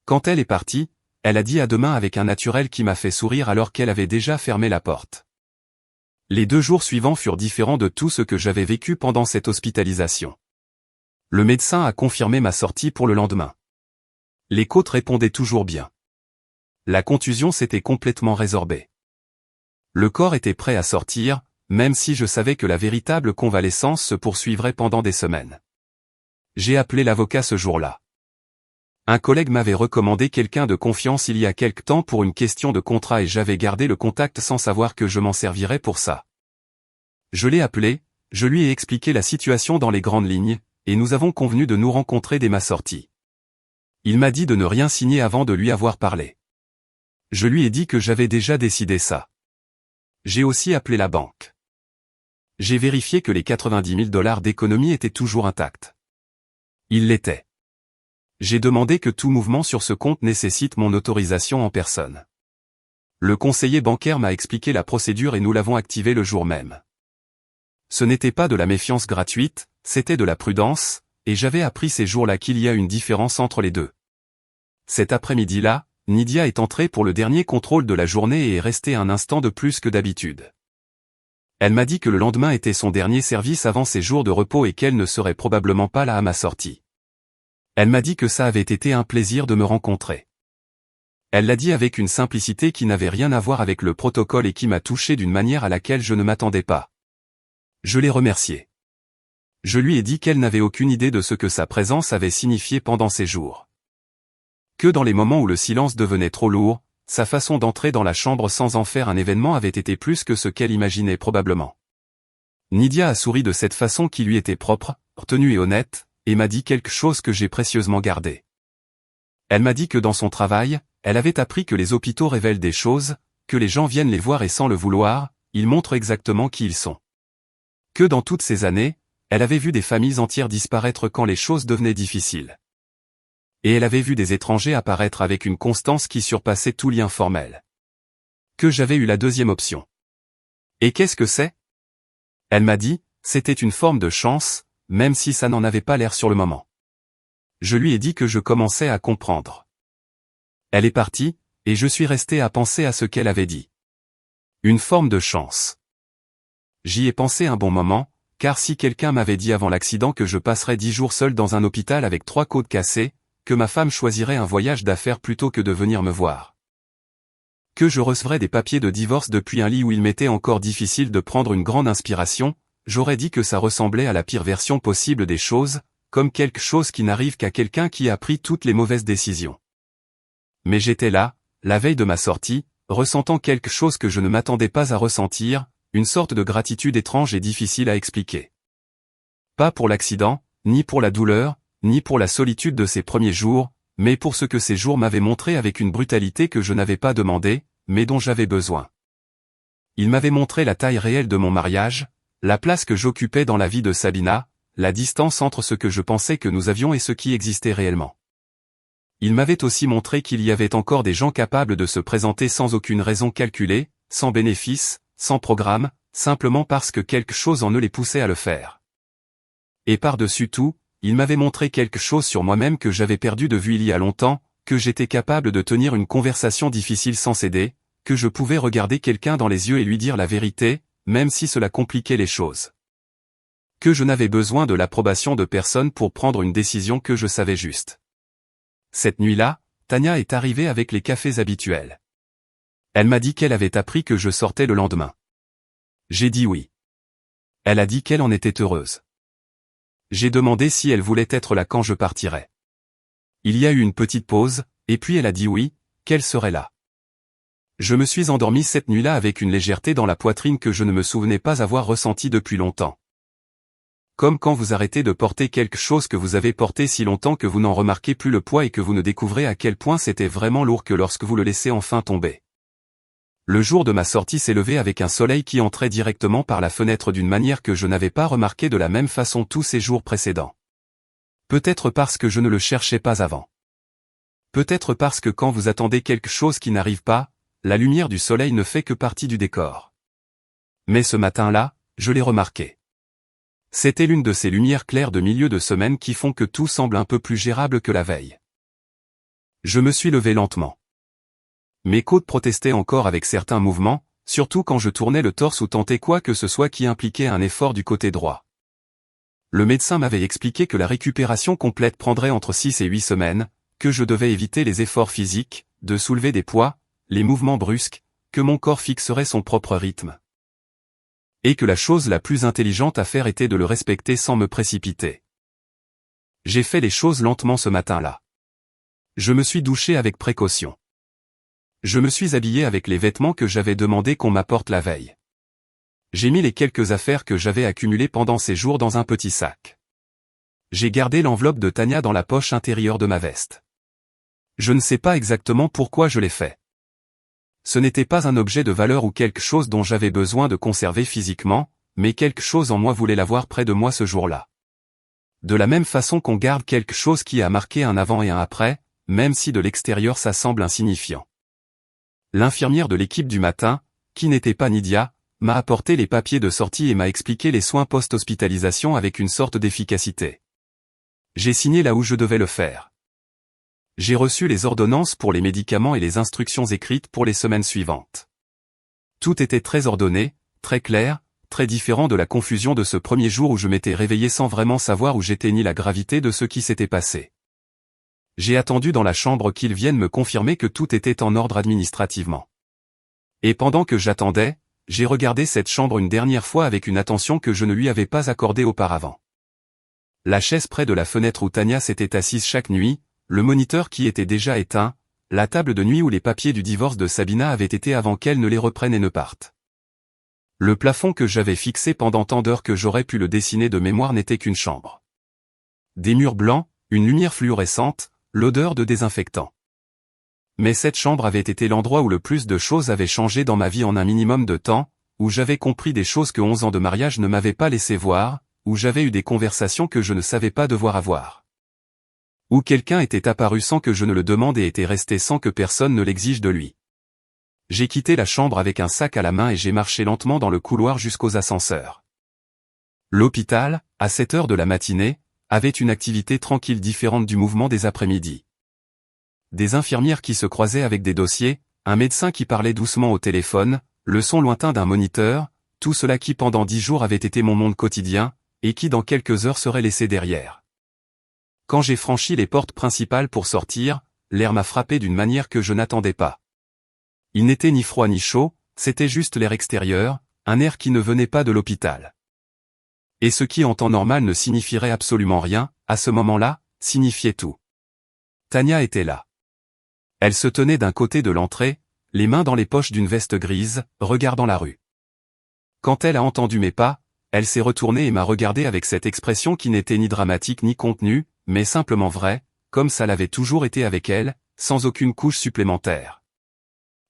A: Quand elle est partie, elle a dit à demain avec un naturel qui m'a fait sourire alors qu'elle avait déjà fermé la porte. Les 2 jours suivants furent différents de tout ce que j'avais vécu pendant cette hospitalisation. Le médecin a confirmé ma sortie pour le lendemain. Les côtes répondaient toujours bien. La contusion s'était complètement résorbée. Le corps était prêt à sortir, même si je savais que la véritable convalescence se poursuivrait pendant des semaines. J'ai appelé l'avocat ce jour-là. Un collègue m'avait recommandé quelqu'un de confiance il y a quelque temps pour une question de contrat et j'avais gardé le contact sans savoir que je m'en servirais pour ça. Je l'ai appelé, je lui ai expliqué la situation dans les grandes lignes, et nous avons convenu de nous rencontrer dès ma sortie. Il m'a dit de ne rien signer avant de lui avoir parlé. Je lui ai dit que j'avais déjà décidé ça. J'ai aussi appelé la banque. J'ai vérifié que les 90 000 $ d'économie étaient toujours intacts. Ils l'étaient. J'ai demandé que tout mouvement sur ce compte nécessite mon autorisation en personne. Le conseiller bancaire m'a expliqué la procédure et nous l'avons activée le jour même. Ce n'était pas de la méfiance gratuite, c'était de la prudence, et j'avais appris ces jours-là qu'il y a une différence entre les deux. Cet après-midi-là, Nidia est entrée pour le dernier contrôle de la journée et est restée un instant de plus que d'habitude. Elle m'a dit que le lendemain était son dernier service avant ses jours de repos et qu'elle ne serait probablement pas là à ma sortie. Elle m'a dit que ça avait été un plaisir de me rencontrer. Elle l'a dit avec une simplicité qui n'avait rien à voir avec le protocole et qui m'a touché d'une manière à laquelle je ne m'attendais pas. Je l'ai remerciée. Je lui ai dit qu'elle n'avait aucune idée de ce que sa présence avait signifié pendant ces jours. Que dans les moments où le silence devenait trop lourd, sa façon d'entrer dans la chambre sans en faire un événement avait été plus que ce qu'elle imaginait probablement. Nidia a souri de cette façon qui lui était propre, retenue et honnête, et m'a dit quelque chose que j'ai précieusement gardé. Elle m'a dit que dans son travail, elle avait appris que les hôpitaux révèlent des choses, que les gens viennent les voir et sans le vouloir, ils montrent exactement qui ils sont. Que dans toutes ces années, elle avait vu des familles entières disparaître quand les choses devenaient difficiles. Et elle avait vu des étrangers apparaître avec une constance qui surpassait tout lien formel. Que j'avais eu la deuxième option. Et qu'est-ce que c'est ? Elle m'a dit, c'était une forme de chance, même si ça n'en avait pas l'air sur le moment. Je lui ai dit que je commençais à comprendre. Elle est partie, et je suis resté à penser à ce qu'elle avait dit. Une forme de chance. J'y ai pensé un bon moment, car si quelqu'un m'avait dit avant l'accident que je passerais 10 jours seul dans un hôpital avec 3 côtes cassées, que ma femme choisirait un voyage d'affaires plutôt que de venir me voir. Que je recevrais des papiers de divorce depuis un lit où il m'était encore difficile de prendre une grande inspiration, j'aurais dit que ça ressemblait à la pire version possible des choses, comme quelque chose qui n'arrive qu'à quelqu'un qui a pris toutes les mauvaises décisions. Mais j'étais là, la veille de ma sortie, ressentant quelque chose que je ne m'attendais pas à ressentir, une sorte de gratitude étrange et difficile à expliquer. Pas pour l'accident, ni pour la douleur, ni pour la solitude de ces premiers jours, mais pour ce que ces jours m'avaient montré avec une brutalité que je n'avais pas demandé, mais dont j'avais besoin. Ils m'avaient montré la taille réelle de mon mariage, la place que j'occupais dans la vie de Sabina, la distance entre ce que je pensais que nous avions et ce qui existait réellement. Ils m'avaient aussi montré qu'il y avait encore des gens capables de se présenter sans aucune raison calculée, sans bénéfice, sans programme, simplement parce que quelque chose en eux les poussait à le faire. Et par-dessus tout, ils m'avaient montré quelque chose sur moi-même que j'avais perdu de vue il y a longtemps, que j'étais capable de tenir une conversation difficile sans céder, que je pouvais regarder quelqu'un dans les yeux et lui dire la vérité, même si cela compliquait les choses. Que je n'avais besoin de l'approbation de personne pour prendre une décision que je savais juste. Cette nuit-là, Tania est arrivée avec les cafés habituels. Elle m'a dit qu'elle avait appris que je sortais le lendemain. J'ai dit oui. Elle a dit qu'elle en était heureuse. J'ai demandé si elle voulait être là quand je partirais. Il y a eu une petite pause, et puis elle a dit oui, qu'elle serait là. Je me suis endormi cette nuit-là avec une légèreté dans la poitrine que je ne me souvenais pas avoir ressentie depuis longtemps. Comme quand vous arrêtez de porter quelque chose que vous avez porté si longtemps que vous n'en remarquez plus le poids et que vous ne découvrez à quel point c'était vraiment lourd que lorsque vous le laissez enfin tomber. Le jour de ma sortie s'est levé avec un soleil qui entrait directement par la fenêtre d'une manière que je n'avais pas remarqué de la même façon tous ces jours précédents. Peut-être parce que je ne le cherchais pas avant. Peut-être parce que quand vous attendez quelque chose qui n'arrive pas, la lumière du soleil ne fait que partie du décor. Mais ce matin-là, je l'ai remarqué. C'était l'une de ces lumières claires de milieu de semaine qui font que tout semble un peu plus gérable que la veille. Je me suis levé lentement. Mes côtes protestaient encore avec certains mouvements, surtout quand je tournais le torse ou tentais quoi que ce soit qui impliquait un effort du côté droit. Le médecin m'avait expliqué que la récupération complète prendrait entre 6 et 8 semaines, que je devais éviter les efforts physiques, de soulever des poids, les mouvements brusques, que mon corps fixerait son propre rythme. Et que la chose la plus intelligente à faire était de le respecter sans me précipiter. J'ai fait les choses lentement ce matin-là. Je me suis douché avec précaution. Je me suis habillé avec les vêtements que j'avais demandé qu'on m'apporte la veille. J'ai mis les quelques affaires que j'avais accumulées pendant ces jours dans un petit sac. J'ai gardé l'enveloppe de Tania dans la poche intérieure de ma veste. Je ne sais pas exactement pourquoi je l'ai fait. Ce n'était pas un objet de valeur ou quelque chose dont j'avais besoin de conserver physiquement, mais quelque chose en moi voulait l'avoir près de moi ce jour-là. De la même façon qu'on garde quelque chose qui a marqué un avant et un après, même si de l'extérieur ça semble insignifiant. L'infirmière de l'équipe du matin, qui n'était pas Nidia, m'a apporté les papiers de sortie et m'a expliqué les soins post-hospitalisation avec une sorte d'efficacité. J'ai signé là où je devais le faire. J'ai reçu les ordonnances pour les médicaments et les instructions écrites pour les semaines suivantes. Tout était très ordonné, très clair, très différent de la confusion de ce premier jour où je m'étais réveillé sans vraiment savoir où j'étais ni la gravité de ce qui s'était passé. J'ai attendu dans la chambre qu'ils viennent me confirmer que tout était en ordre administrativement. Et pendant que j'attendais, j'ai regardé cette chambre une dernière fois avec une attention que je ne lui avais pas accordée auparavant. La chaise près de la fenêtre où Tania s'était assise chaque nuit, le moniteur qui était déjà éteint, la table de nuit où les papiers du divorce de Sabina avaient été avant qu'elle ne les reprenne et ne parte. Le plafond que j'avais fixé pendant tant d'heures que j'aurais pu le dessiner de mémoire n'était qu'une chambre. Des murs blancs, une lumière fluorescente, l'odeur de désinfectant. Mais cette chambre avait été l'endroit où le plus de choses avaient changé dans ma vie en un minimum de temps, où j'avais compris des choses que 11 ans de mariage ne m'avaient pas laissé voir, où j'avais eu des conversations que je ne savais pas devoir avoir. Où quelqu'un était apparu sans que je ne le demande et était resté sans que personne ne l'exige de lui. J'ai quitté la chambre avec un sac à la main et j'ai marché lentement dans le couloir jusqu'aux ascenseurs. L'hôpital, à 7 heures de la matinée, avait une activité tranquille différente du mouvement des après-midi. Des infirmières qui se croisaient avec des dossiers, un médecin qui parlait doucement au téléphone, le son lointain d'un moniteur, tout cela qui pendant 10 jours avait été mon monde quotidien, et qui dans quelques heures serait laissé derrière. Quand j'ai franchi les portes principales pour sortir, l'air m'a frappé d'une manière que je n'attendais pas. Il n'était ni froid ni chaud, c'était juste l'air extérieur, un air qui ne venait pas de l'hôpital. Et ce qui en temps normal ne signifierait absolument rien, à ce moment-là, signifiait tout. Tania était là. Elle se tenait d'un côté de l'entrée, les mains dans les poches d'une veste grise, regardant la rue. Quand elle a entendu mes pas, elle s'est retournée et m'a regardé avec cette expression qui n'était ni dramatique ni contenue, mais simplement vraie, comme ça l'avait toujours été avec elle, sans aucune couche supplémentaire.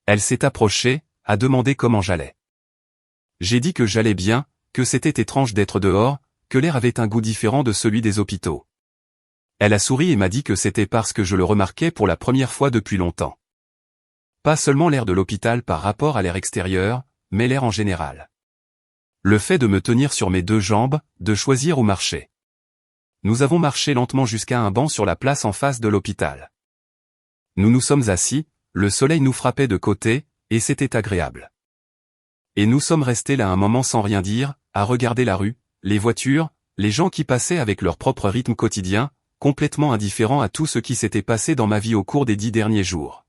A: Elle s'est approchée, a demandé comment j'allais. J'ai dit que j'allais bien, que c'était étrange d'être dehors, que l'air avait un goût différent de celui des hôpitaux. Elle a souri et m'a dit que c'était parce que je le remarquais pour la première fois depuis longtemps. Pas seulement l'air de l'hôpital par rapport à l'air extérieur, mais l'air en général. Le fait de me tenir sur mes deux jambes, de choisir où marcher. Nous avons marché lentement jusqu'à un banc sur la place en face de l'hôpital. Nous nous sommes assis, le soleil nous frappait de côté, et c'était agréable. Et nous sommes restés là un moment sans rien dire, à regarder la rue, les voitures, les gens qui passaient avec leur propre rythme quotidien, complètement indifférents à tout ce qui s'était passé dans ma vie au cours des 10 derniers jours.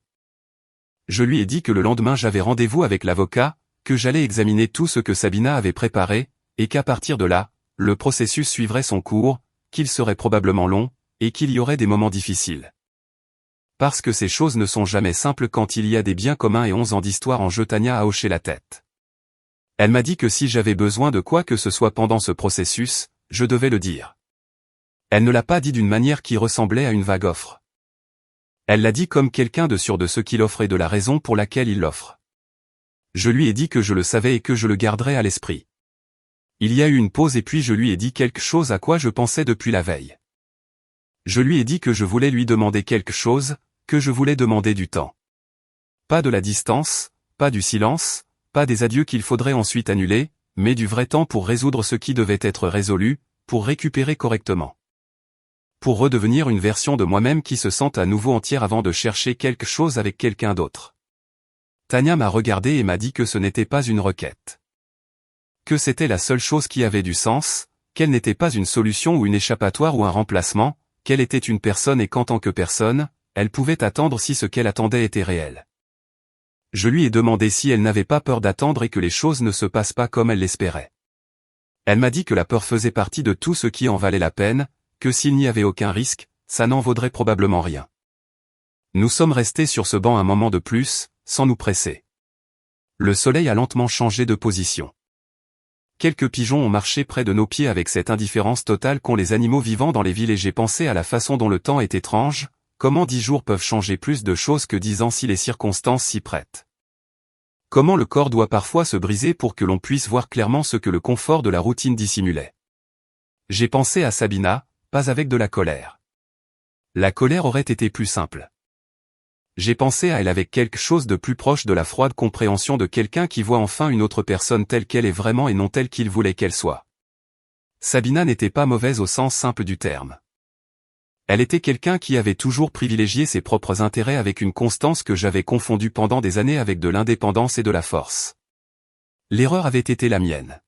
A: Je lui ai dit que le lendemain j'avais rendez-vous avec l'avocat, que j'allais examiner tout ce que Sabina avait préparé, et qu'à partir de là, le processus suivrait son cours, qu'il serait probablement long, et qu'il y aurait des moments difficiles. Parce que ces choses ne sont jamais simples quand il y a des biens communs et 11 ans d'histoire en jeu. Tania a hoché la tête. Elle m'a dit que si j'avais besoin de quoi que ce soit pendant ce processus, je devais le dire. Elle ne l'a pas dit d'une manière qui ressemblait à une vague offre. Elle l'a dit comme quelqu'un de sûr de ce qu'il offre et de la raison pour laquelle il l'offre. Je lui ai dit que je le savais et que je le garderais à l'esprit. Il y a eu une pause et puis je lui ai dit quelque chose à quoi je pensais depuis la veille. Je lui ai dit que je voulais lui demander quelque chose, que je voulais demander du temps. Pas de la distance, pas du silence, pas des adieux qu'il faudrait ensuite annuler, mais du vrai temps pour résoudre ce qui devait être résolu, pour récupérer correctement. Pour redevenir une version de moi-même qui se sente à nouveau entière avant de chercher quelque chose avec quelqu'un d'autre. Tania m'a regardé et m'a dit que ce n'était pas une requête. Que c'était la seule chose qui avait du sens, qu'elle n'était pas une solution ou une échappatoire ou un remplacement, qu'elle était une personne et qu'en tant que personne, elle pouvait attendre si ce qu'elle attendait était réel. Je lui ai demandé si elle n'avait pas peur d'attendre et que les choses ne se passent pas comme elle l'espérait. Elle m'a dit que la peur faisait partie de tout ce qui en valait la peine, que s'il n'y avait aucun risque, ça n'en vaudrait probablement rien. Nous sommes restés sur ce banc un moment de plus, sans nous presser. Le soleil a lentement changé de position. Quelques pigeons ont marché près de nos pieds avec cette indifférence totale qu'ont les animaux vivant dans les villes et j'ai pensé à la façon dont le temps est étrange, comment 10 jours peuvent changer plus de choses que 10 ans si les circonstances s'y prêtent. Comment le corps doit parfois se briser pour que l'on puisse voir clairement ce que le confort de la routine dissimulait. J'ai pensé à Sabina, pas avec de la colère. La colère aurait été plus simple. J'ai pensé à elle avec quelque chose de plus proche de la froide compréhension de quelqu'un qui voit enfin une autre personne telle qu'elle est vraiment et non telle qu'il voulait qu'elle soit. Sabina n'était pas mauvaise au sens simple du terme. Elle était quelqu'un qui avait toujours privilégié ses propres intérêts avec une constance que j'avais confondue pendant des années avec de l'indépendance et de la force. L'erreur avait été la mienne.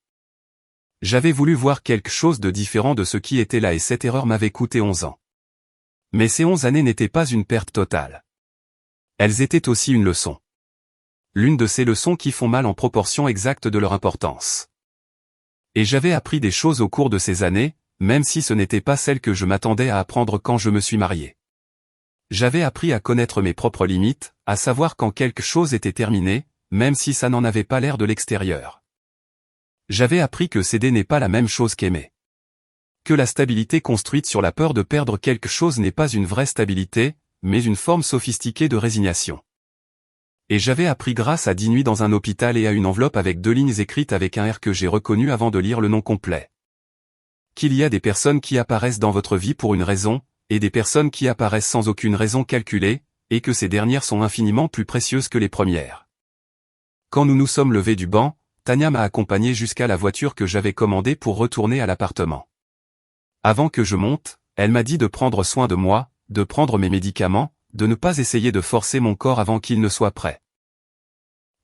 A: J'avais voulu voir quelque chose de différent de ce qui était là et cette erreur m'avait coûté 11 ans. Mais ces 11 années n'étaient pas une perte totale. Elles étaient aussi une leçon. L'une de ces leçons qui font mal en proportion exacte de leur importance. Et j'avais appris des choses au cours de ces années, même si ce n'était pas celles que je m'attendais à apprendre quand je me suis marié. J'avais appris à connaître mes propres limites, à savoir quand quelque chose était terminé, même si ça n'en avait pas l'air de l'extérieur. J'avais appris que céder n'est pas la même chose qu'aimer. Que la stabilité construite sur la peur de perdre quelque chose n'est pas une vraie stabilité, mais une forme sophistiquée de résignation. Et j'avais appris grâce à 10 nuits dans un hôpital et à une enveloppe avec 2 lignes écrites avec un R que j'ai reconnu avant de lire le nom complet. Qu'il y a des personnes qui apparaissent dans votre vie pour une raison, et des personnes qui apparaissent sans aucune raison calculée, et que ces dernières sont infiniment plus précieuses que les premières. Quand nous nous sommes levés du banc, Tania m'a accompagné jusqu'à la voiture que j'avais commandée pour retourner à l'appartement. Avant que je monte, elle m'a dit de prendre soin de moi, de prendre mes médicaments, de ne pas essayer de forcer mon corps avant qu'il ne soit prêt.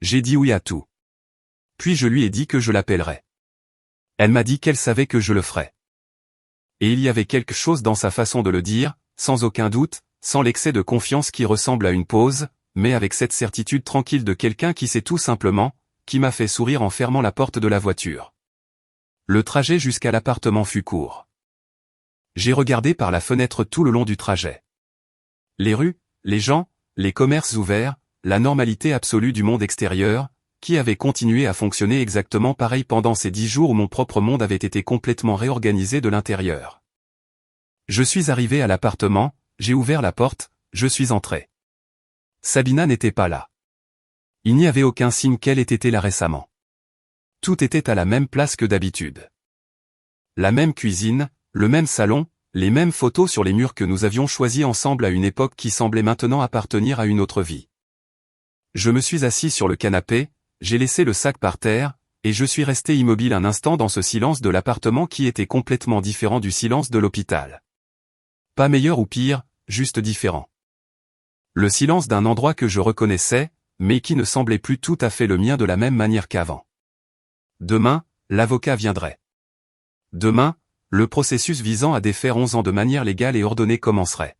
A: J'ai dit oui à tout. Puis je lui ai dit que je l'appellerais. Elle m'a dit qu'elle savait que je le ferais. Et il y avait quelque chose dans sa façon de le dire, sans aucun doute, sans l'excès de confiance qui ressemble à une pause, mais avec cette certitude tranquille de quelqu'un qui sait tout simplement, qui m'a fait sourire en fermant la porte de la voiture. Le trajet jusqu'à l'appartement fut court. J'ai regardé par la fenêtre tout le long du trajet. Les rues, les gens, les commerces ouverts, la normalité absolue du monde extérieur, qui avait continué à fonctionner exactement pareil pendant ces 10 jours où mon propre monde avait été complètement réorganisé de l'intérieur. Je suis arrivé à l'appartement, j'ai ouvert la porte, je suis entré. Sabina n'était pas là. Il n'y avait aucun signe qu'elle ait été là récemment. Tout était à la même place que d'habitude. La même cuisine, le même salon, les mêmes photos sur les murs que nous avions choisis ensemble à une époque qui semblait maintenant appartenir à une autre vie. Je me suis assis sur le canapé, j'ai laissé le sac par terre, et je suis resté immobile un instant dans ce silence de l'appartement qui était complètement différent du silence de l'hôpital. Pas meilleur ou pire, juste différent. Le silence d'un endroit que je reconnaissais, mais qui ne semblait plus tout à fait le mien de la même manière qu'avant. Demain, l'avocat viendrait. Demain, le processus visant à défaire 11 ans de manière légale et ordonnée commencerait.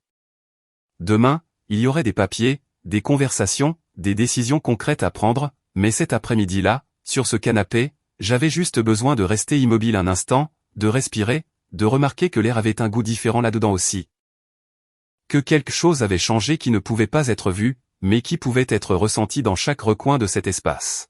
A: Demain, il y aurait des papiers, des conversations, des décisions concrètes à prendre, mais cet après-midi-là, sur ce canapé, j'avais juste besoin de rester immobile un instant, de respirer, de remarquer que l'air avait un goût différent là-dedans aussi. Que quelque chose avait changé qui ne pouvait pas être vu, mais qui pouvait être ressenti dans chaque recoin de cet espace.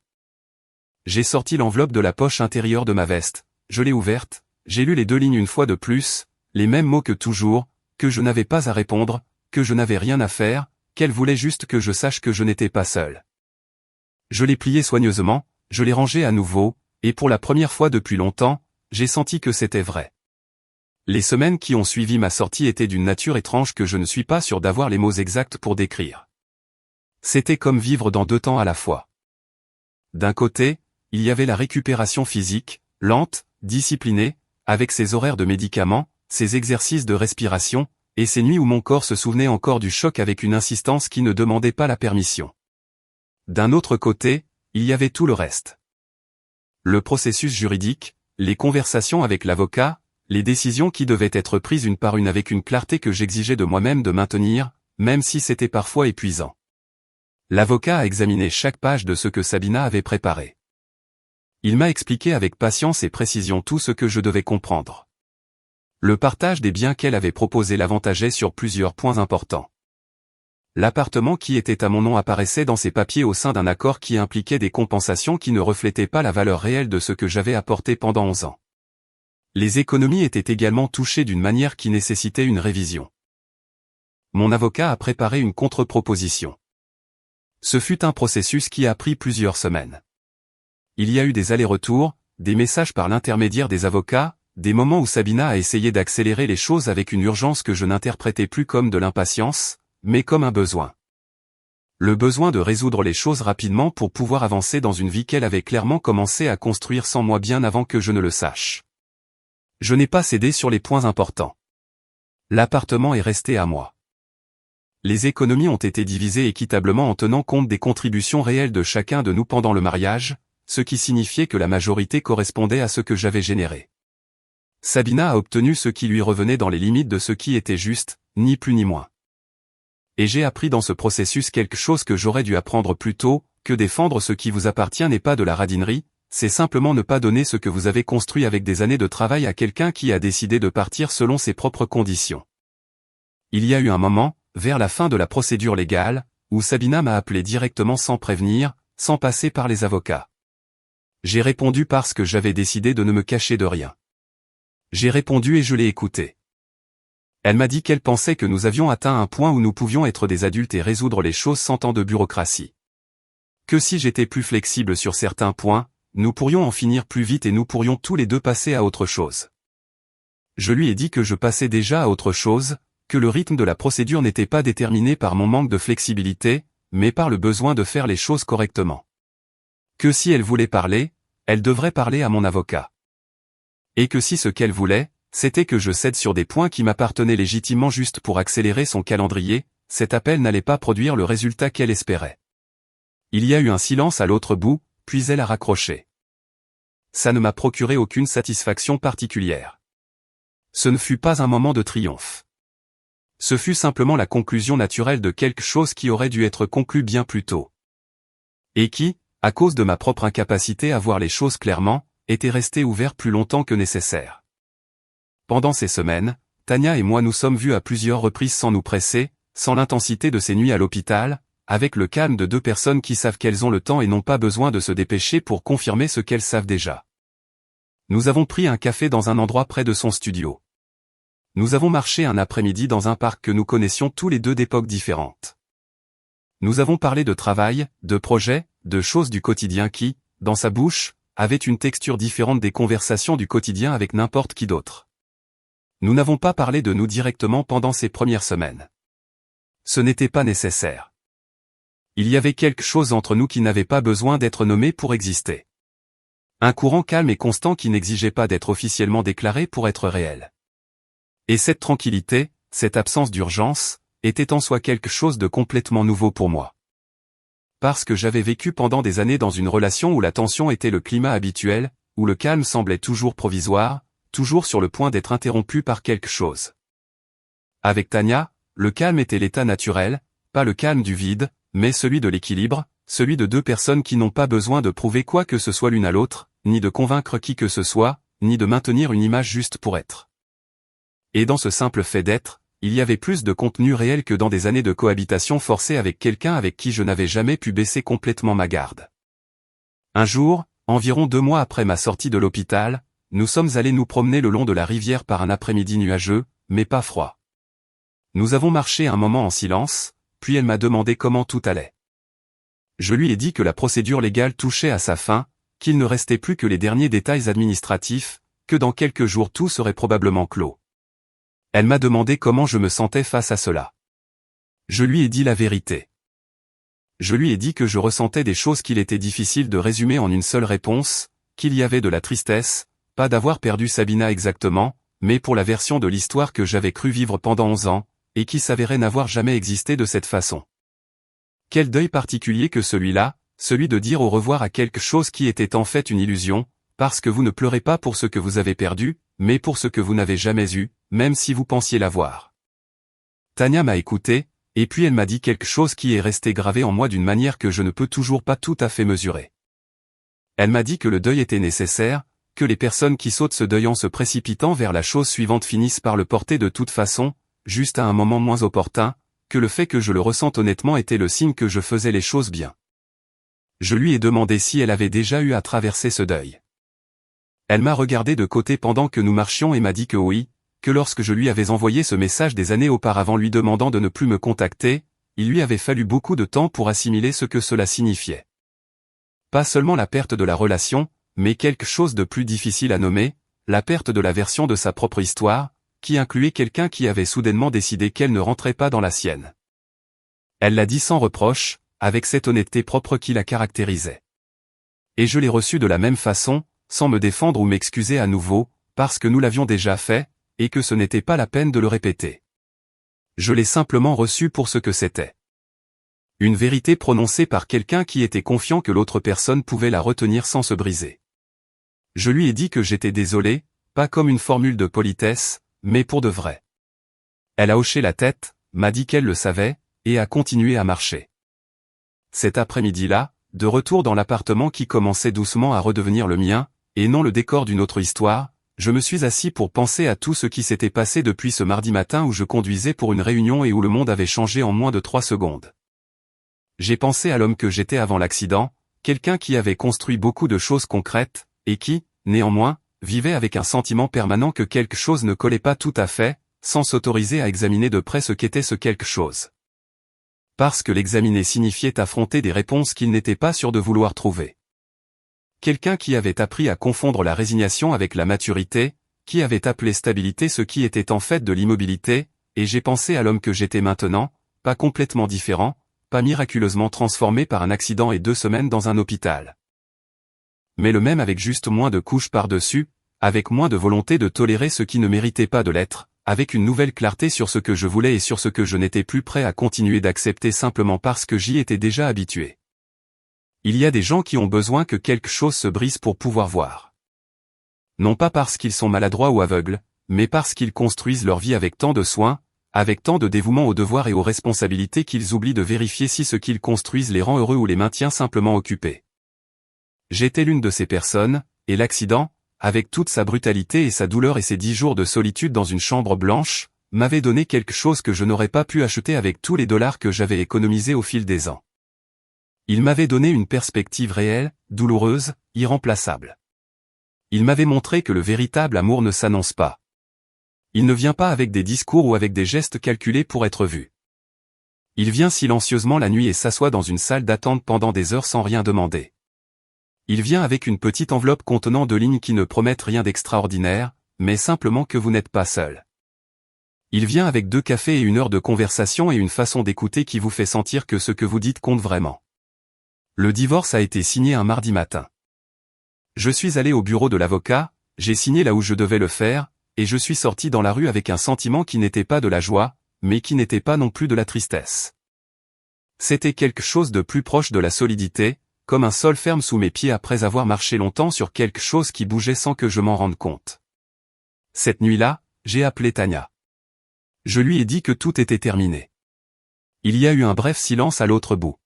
A: J'ai sorti l'enveloppe de la poche intérieure de ma veste, je l'ai ouverte, j'ai lu les 2 lignes une fois de plus, les mêmes mots que toujours, que je n'avais pas à répondre, que je n'avais rien à faire, qu'elle voulait juste que je sache que je n'étais pas seul. Je l'ai plié soigneusement, je l'ai rangé à nouveau, et pour la première fois depuis longtemps, j'ai senti que c'était vrai. Les semaines qui ont suivi ma sortie étaient d'une nature étrange que je ne suis pas sûr d'avoir les mots exacts pour décrire. C'était comme vivre dans 2 temps à la fois. D'un côté, il y avait la récupération physique, lente, disciplinée, avec ses horaires de médicaments, ses exercices de respiration, et ces nuits où mon corps se souvenait encore du choc avec une insistance qui ne demandait pas la permission. D'un autre côté, il y avait tout le reste. Le processus juridique, les conversations avec l'avocat, les décisions qui devaient être prises une par une avec une clarté que j'exigeais de moi-même de maintenir, même si c'était parfois épuisant. L'avocat a examiné chaque page de ce que Sabina avait préparé. Il m'a expliqué avec patience et précision tout ce que je devais comprendre. Le partage des biens qu'elle avait proposé l'avantageait sur plusieurs points importants. L'appartement qui était à mon nom apparaissait dans ses papiers au sein d'un accord qui impliquait des compensations qui ne reflétaient pas la valeur réelle de ce que j'avais apporté pendant 11 ans. Les économies étaient également touchées d'une manière qui nécessitait une révision. Mon avocat a préparé une contre-proposition. Ce fut un processus qui a pris plusieurs semaines. Il y a eu des allers-retours, des messages par l'intermédiaire des avocats, des moments où Sabina a essayé d'accélérer les choses avec une urgence que je n'interprétais plus comme de l'impatience, mais comme un besoin. Le besoin de résoudre les choses rapidement pour pouvoir avancer dans une vie qu'elle avait clairement commencé à construire sans moi bien avant que je ne le sache. Je n'ai pas cédé sur les points importants. L'appartement est resté à moi. Les économies ont été divisées équitablement en tenant compte des contributions réelles de chacun de nous pendant le mariage, ce qui signifiait que la majorité correspondait à ce que j'avais généré. Sabina a obtenu ce qui lui revenait dans les limites de ce qui était juste, ni plus ni moins. Et j'ai appris dans ce processus quelque chose que j'aurais dû apprendre plus tôt, que défendre ce qui vous appartient n'est pas de la radinerie, c'est simplement ne pas donner ce que vous avez construit avec des années de travail à quelqu'un qui a décidé de partir selon ses propres conditions. Il y a eu un moment, vers la fin de la procédure légale, où Sabina m'a appelé directement sans prévenir, sans passer par les avocats. J'ai répondu parce que j'avais décidé de ne me cacher de rien. J'ai répondu et je l'ai écoutée. Elle m'a dit qu'elle pensait que nous avions atteint un point où nous pouvions être des adultes et résoudre les choses sans tant de bureaucratie. Que si j'étais plus flexible sur certains points, nous pourrions en finir plus vite et nous pourrions tous les deux passer à autre chose. Je lui ai dit que je passais déjà à autre chose, que le rythme de la procédure n'était pas déterminé par mon manque de flexibilité, mais par le besoin de faire les choses correctement. Que si elle voulait parler, elle devrait parler à mon avocat. Et que si ce qu'elle voulait, c'était que je cède sur des points qui m'appartenaient légitimement juste pour accélérer son calendrier, cet appel n'allait pas produire le résultat qu'elle espérait. Il y a eu un silence à l'autre bout, puis elle a raccroché. Ça ne m'a procuré aucune satisfaction particulière. Ce ne fut pas un moment de triomphe. Ce fut simplement la conclusion naturelle de quelque chose qui aurait dû être conclu bien plus tôt. Et qui, à cause de ma propre incapacité à voir les choses clairement, était resté ouvert plus longtemps que nécessaire. Pendant ces semaines, Tania et moi nous sommes vus à plusieurs reprises sans nous presser, sans l'intensité de ces nuits à l'hôpital, avec le calme de deux personnes qui savent qu'elles ont le temps et n'ont pas besoin de se dépêcher pour confirmer ce qu'elles savent déjà. Nous avons pris un café dans un endroit près de son studio. Nous avons marché un après-midi dans un parc que nous connaissions tous les deux d'époques différentes. Nous avons parlé de travail, de projets, de choses du quotidien qui, dans sa bouche, avaient une texture différente des conversations du quotidien avec n'importe qui d'autre. Nous n'avons pas parlé de nous directement pendant ces premières semaines. Ce n'était pas nécessaire. Il y avait quelque chose entre nous qui n'avait pas besoin d'être nommé pour exister. Un courant calme et constant qui n'exigeait pas d'être officiellement déclaré pour être réel. Et cette tranquillité, cette absence d'urgence, était en soi quelque chose de complètement nouveau pour moi. Parce que j'avais vécu pendant des années dans une relation où la tension était le climat habituel, où le calme semblait toujours provisoire, toujours sur le point d'être interrompu par quelque chose. Avec Tania, le calme était l'état naturel, pas le calme du vide, mais celui de l'équilibre, celui de deux personnes qui n'ont pas besoin de prouver quoi que ce soit l'une à l'autre, ni de convaincre qui que ce soit, ni de maintenir une image juste pour être. Et dans ce simple fait d'être, il y avait plus de contenu réel que dans des années de cohabitation forcée avec quelqu'un avec qui je n'avais jamais pu baisser complètement ma garde. Un jour, environ 2 mois après ma sortie de l'hôpital, nous sommes allés nous promener le long de la rivière par un après-midi nuageux, mais pas froid. Nous avons marché un moment en silence, puis elle m'a demandé comment tout allait. Je lui ai dit que la procédure légale touchait à sa fin, qu'il ne restait plus que les derniers détails administratifs, que dans quelques jours tout serait probablement clos. Elle m'a demandé comment je me sentais face à cela. Je lui ai dit la vérité. Je lui ai dit que je ressentais des choses qu'il était difficile de résumer en une seule réponse, qu'il y avait de la tristesse, pas d'avoir perdu Sabina exactement, mais pour la version de l'histoire que j'avais cru vivre pendant 11 ans, et qui s'avérait n'avoir jamais existé de cette façon. Quel deuil particulier que celui-là, celui de dire au revoir à quelque chose qui était en fait une illusion, parce que vous ne pleurez pas pour ce que vous avez perdu, mais pour ce que vous n'avez jamais eu, même si vous pensiez l'avoir. Tania m'a écouté, et puis elle m'a dit quelque chose qui est resté gravé en moi d'une manière que je ne peux toujours pas tout à fait mesurer. Elle m'a dit que le deuil était nécessaire, que les personnes qui sautent ce deuil en se précipitant vers la chose suivante finissent par le porter de toute façon, juste à un moment moins opportun, que le fait que je le ressente honnêtement était le signe que je faisais les choses bien. Je lui ai demandé si elle avait déjà eu à traverser ce deuil. Elle m'a regardé de côté pendant que nous marchions et m'a dit que oui, que lorsque je lui avais envoyé ce message des années auparavant lui demandant de ne plus me contacter, il lui avait fallu beaucoup de temps pour assimiler ce que cela signifiait. Pas seulement la perte de la relation, mais quelque chose de plus difficile à nommer, la perte de la version de sa propre histoire, qui incluait quelqu'un qui avait soudainement décidé qu'elle ne rentrait pas dans la sienne. Elle l'a dit sans reproche, avec cette honnêteté propre qui la caractérisait. Et je l'ai reçu de la même façon, sans me défendre ou m'excuser à nouveau, parce que nous l'avions déjà fait, et que ce n'était pas la peine de le répéter. Je l'ai simplement reçu pour ce que c'était. Une vérité prononcée par quelqu'un qui était confiant que l'autre personne pouvait la retenir sans se briser. Je lui ai dit que j'étais désolé, pas comme une formule de politesse, mais pour de vrai. Elle a hoché la tête, m'a dit qu'elle le savait, et a continué à marcher. Cet après-midi-là, de retour dans l'appartement qui commençait doucement à redevenir le mien, et non le décor d'une autre histoire, je me suis assis pour penser à tout ce qui s'était passé depuis ce mardi matin où je conduisais pour une réunion et où le monde avait changé en moins de 3 secondes. J'ai pensé à l'homme que j'étais avant l'accident, quelqu'un qui avait construit beaucoup de choses concrètes, et qui, néanmoins, vivait avec un sentiment permanent que quelque chose ne collait pas tout à fait, sans s'autoriser à examiner de près ce qu'était ce quelque chose. Parce que l'examiner signifiait affronter des réponses qu'il n'était pas sûr de vouloir trouver. Quelqu'un qui avait appris à confondre la résignation avec la maturité, qui avait appelé stabilité ce qui était en fait de l'immobilité, et j'ai pensé à l'homme que j'étais maintenant, pas complètement différent, pas miraculeusement transformé par un accident et 2 semaines dans un hôpital. Mais le même avec juste moins de couches par-dessus, avec moins de volonté de tolérer ce qui ne méritait pas de l'être, avec une nouvelle clarté sur ce que je voulais et sur ce que je n'étais plus prêt à continuer d'accepter simplement parce que j'y étais déjà habitué. Il y a des gens qui ont besoin que quelque chose se brise pour pouvoir voir. Non pas parce qu'ils sont maladroits ou aveugles, mais parce qu'ils construisent leur vie avec tant de soin, avec tant de dévouement aux devoirs et aux responsabilités qu'ils oublient de vérifier si ce qu'ils construisent les rend heureux ou les maintient simplement occupés. J'étais l'une de ces personnes, et l'accident, avec toute sa brutalité et sa douleur et ses 10 jours de solitude dans une chambre blanche, m'avait donné quelque chose que je n'aurais pas pu acheter avec tous les dollars que j'avais économisés au fil des ans. Il m'avait donné une perspective réelle, douloureuse, irremplaçable. Il m'avait montré que le véritable amour ne s'annonce pas. Il ne vient pas avec des discours ou avec des gestes calculés pour être vu. Il vient silencieusement la nuit et s'assoit dans une salle d'attente pendant des heures sans rien demander. Il vient avec une petite enveloppe contenant 2 lignes qui ne promettent rien d'extraordinaire, mais simplement que vous n'êtes pas seul. Il vient avec 2 cafés et 1 heure de conversation et une façon d'écouter qui vous fait sentir que ce que vous dites compte vraiment. Le divorce a été signé un mardi matin. Je suis allé au bureau de l'avocat, j'ai signé là où je devais le faire, et je suis sorti dans la rue avec un sentiment qui n'était pas de la joie, mais qui n'était pas non plus de la tristesse. C'était quelque chose de plus proche de la solidité, comme un sol ferme sous mes pieds après avoir marché longtemps sur quelque chose qui bougeait sans que je m'en rende compte. Cette nuit-là, j'ai appelé Tania. Je lui ai dit que tout était terminé. Il y a eu un bref silence à l'autre bout.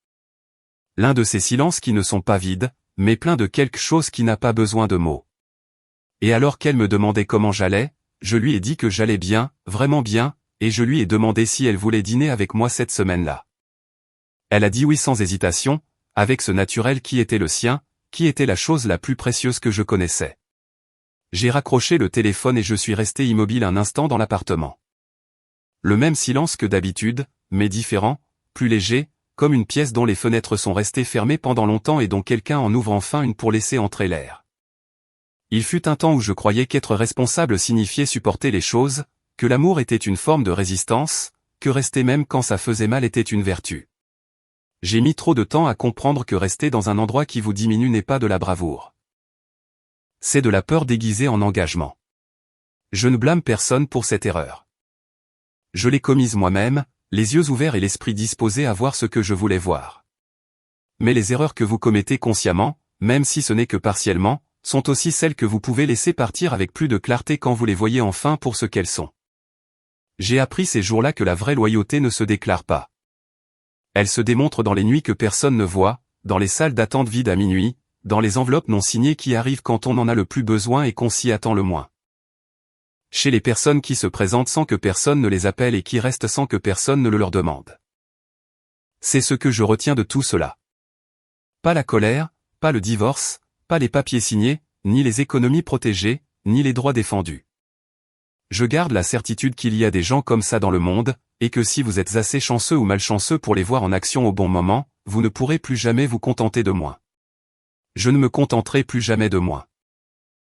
A: L'un de ces silences qui ne sont pas vides, mais pleins de quelque chose qui n'a pas besoin de mots. Et alors qu'elle me demandait comment j'allais, je lui ai dit que j'allais bien, vraiment bien, et je lui ai demandé si elle voulait dîner avec moi cette semaine-là. Elle a dit oui sans hésitation, avec ce naturel qui était le sien, qui était la chose la plus précieuse que je connaissais. J'ai raccroché le téléphone et je suis resté immobile un instant dans l'appartement. Le même silence que d'habitude, mais différent, plus léger, comme une pièce dont les fenêtres sont restées fermées pendant longtemps et dont quelqu'un en ouvre enfin une pour laisser entrer l'air. Il fut un temps où je croyais qu'être responsable signifiait supporter les choses, que l'amour était une forme de résistance, que rester même quand ça faisait mal était une vertu. J'ai mis trop de temps à comprendre que rester dans un endroit qui vous diminue n'est pas de la bravoure. C'est de la peur déguisée en engagement. Je ne blâme personne pour cette erreur. Je l'ai commise moi-même, les yeux ouverts et l'esprit disposé à voir ce que je voulais voir. Mais les erreurs que vous commettez consciemment, même si ce n'est que partiellement, sont aussi celles que vous pouvez laisser partir avec plus de clarté quand vous les voyez enfin pour ce qu'elles sont. J'ai appris ces jours-là que la vraie loyauté ne se déclare pas. Elle se démontre dans les nuits que personne ne voit, dans les salles d'attente vides à minuit, dans les enveloppes non signées qui arrivent quand on en a le plus besoin et qu'on s'y attend le moins. Chez les personnes qui se présentent sans que personne ne les appelle et qui restent sans que personne ne le leur demande. C'est ce que je retiens de tout cela. Pas la colère, pas le divorce, pas les papiers signés, ni les économies protégées, ni les droits défendus. Je garde la certitude qu'il y a des gens comme ça dans le monde, et que si vous êtes assez chanceux ou malchanceux pour les voir en action au bon moment, vous ne pourrez plus jamais vous contenter de moins. Je ne me contenterai plus jamais de moins.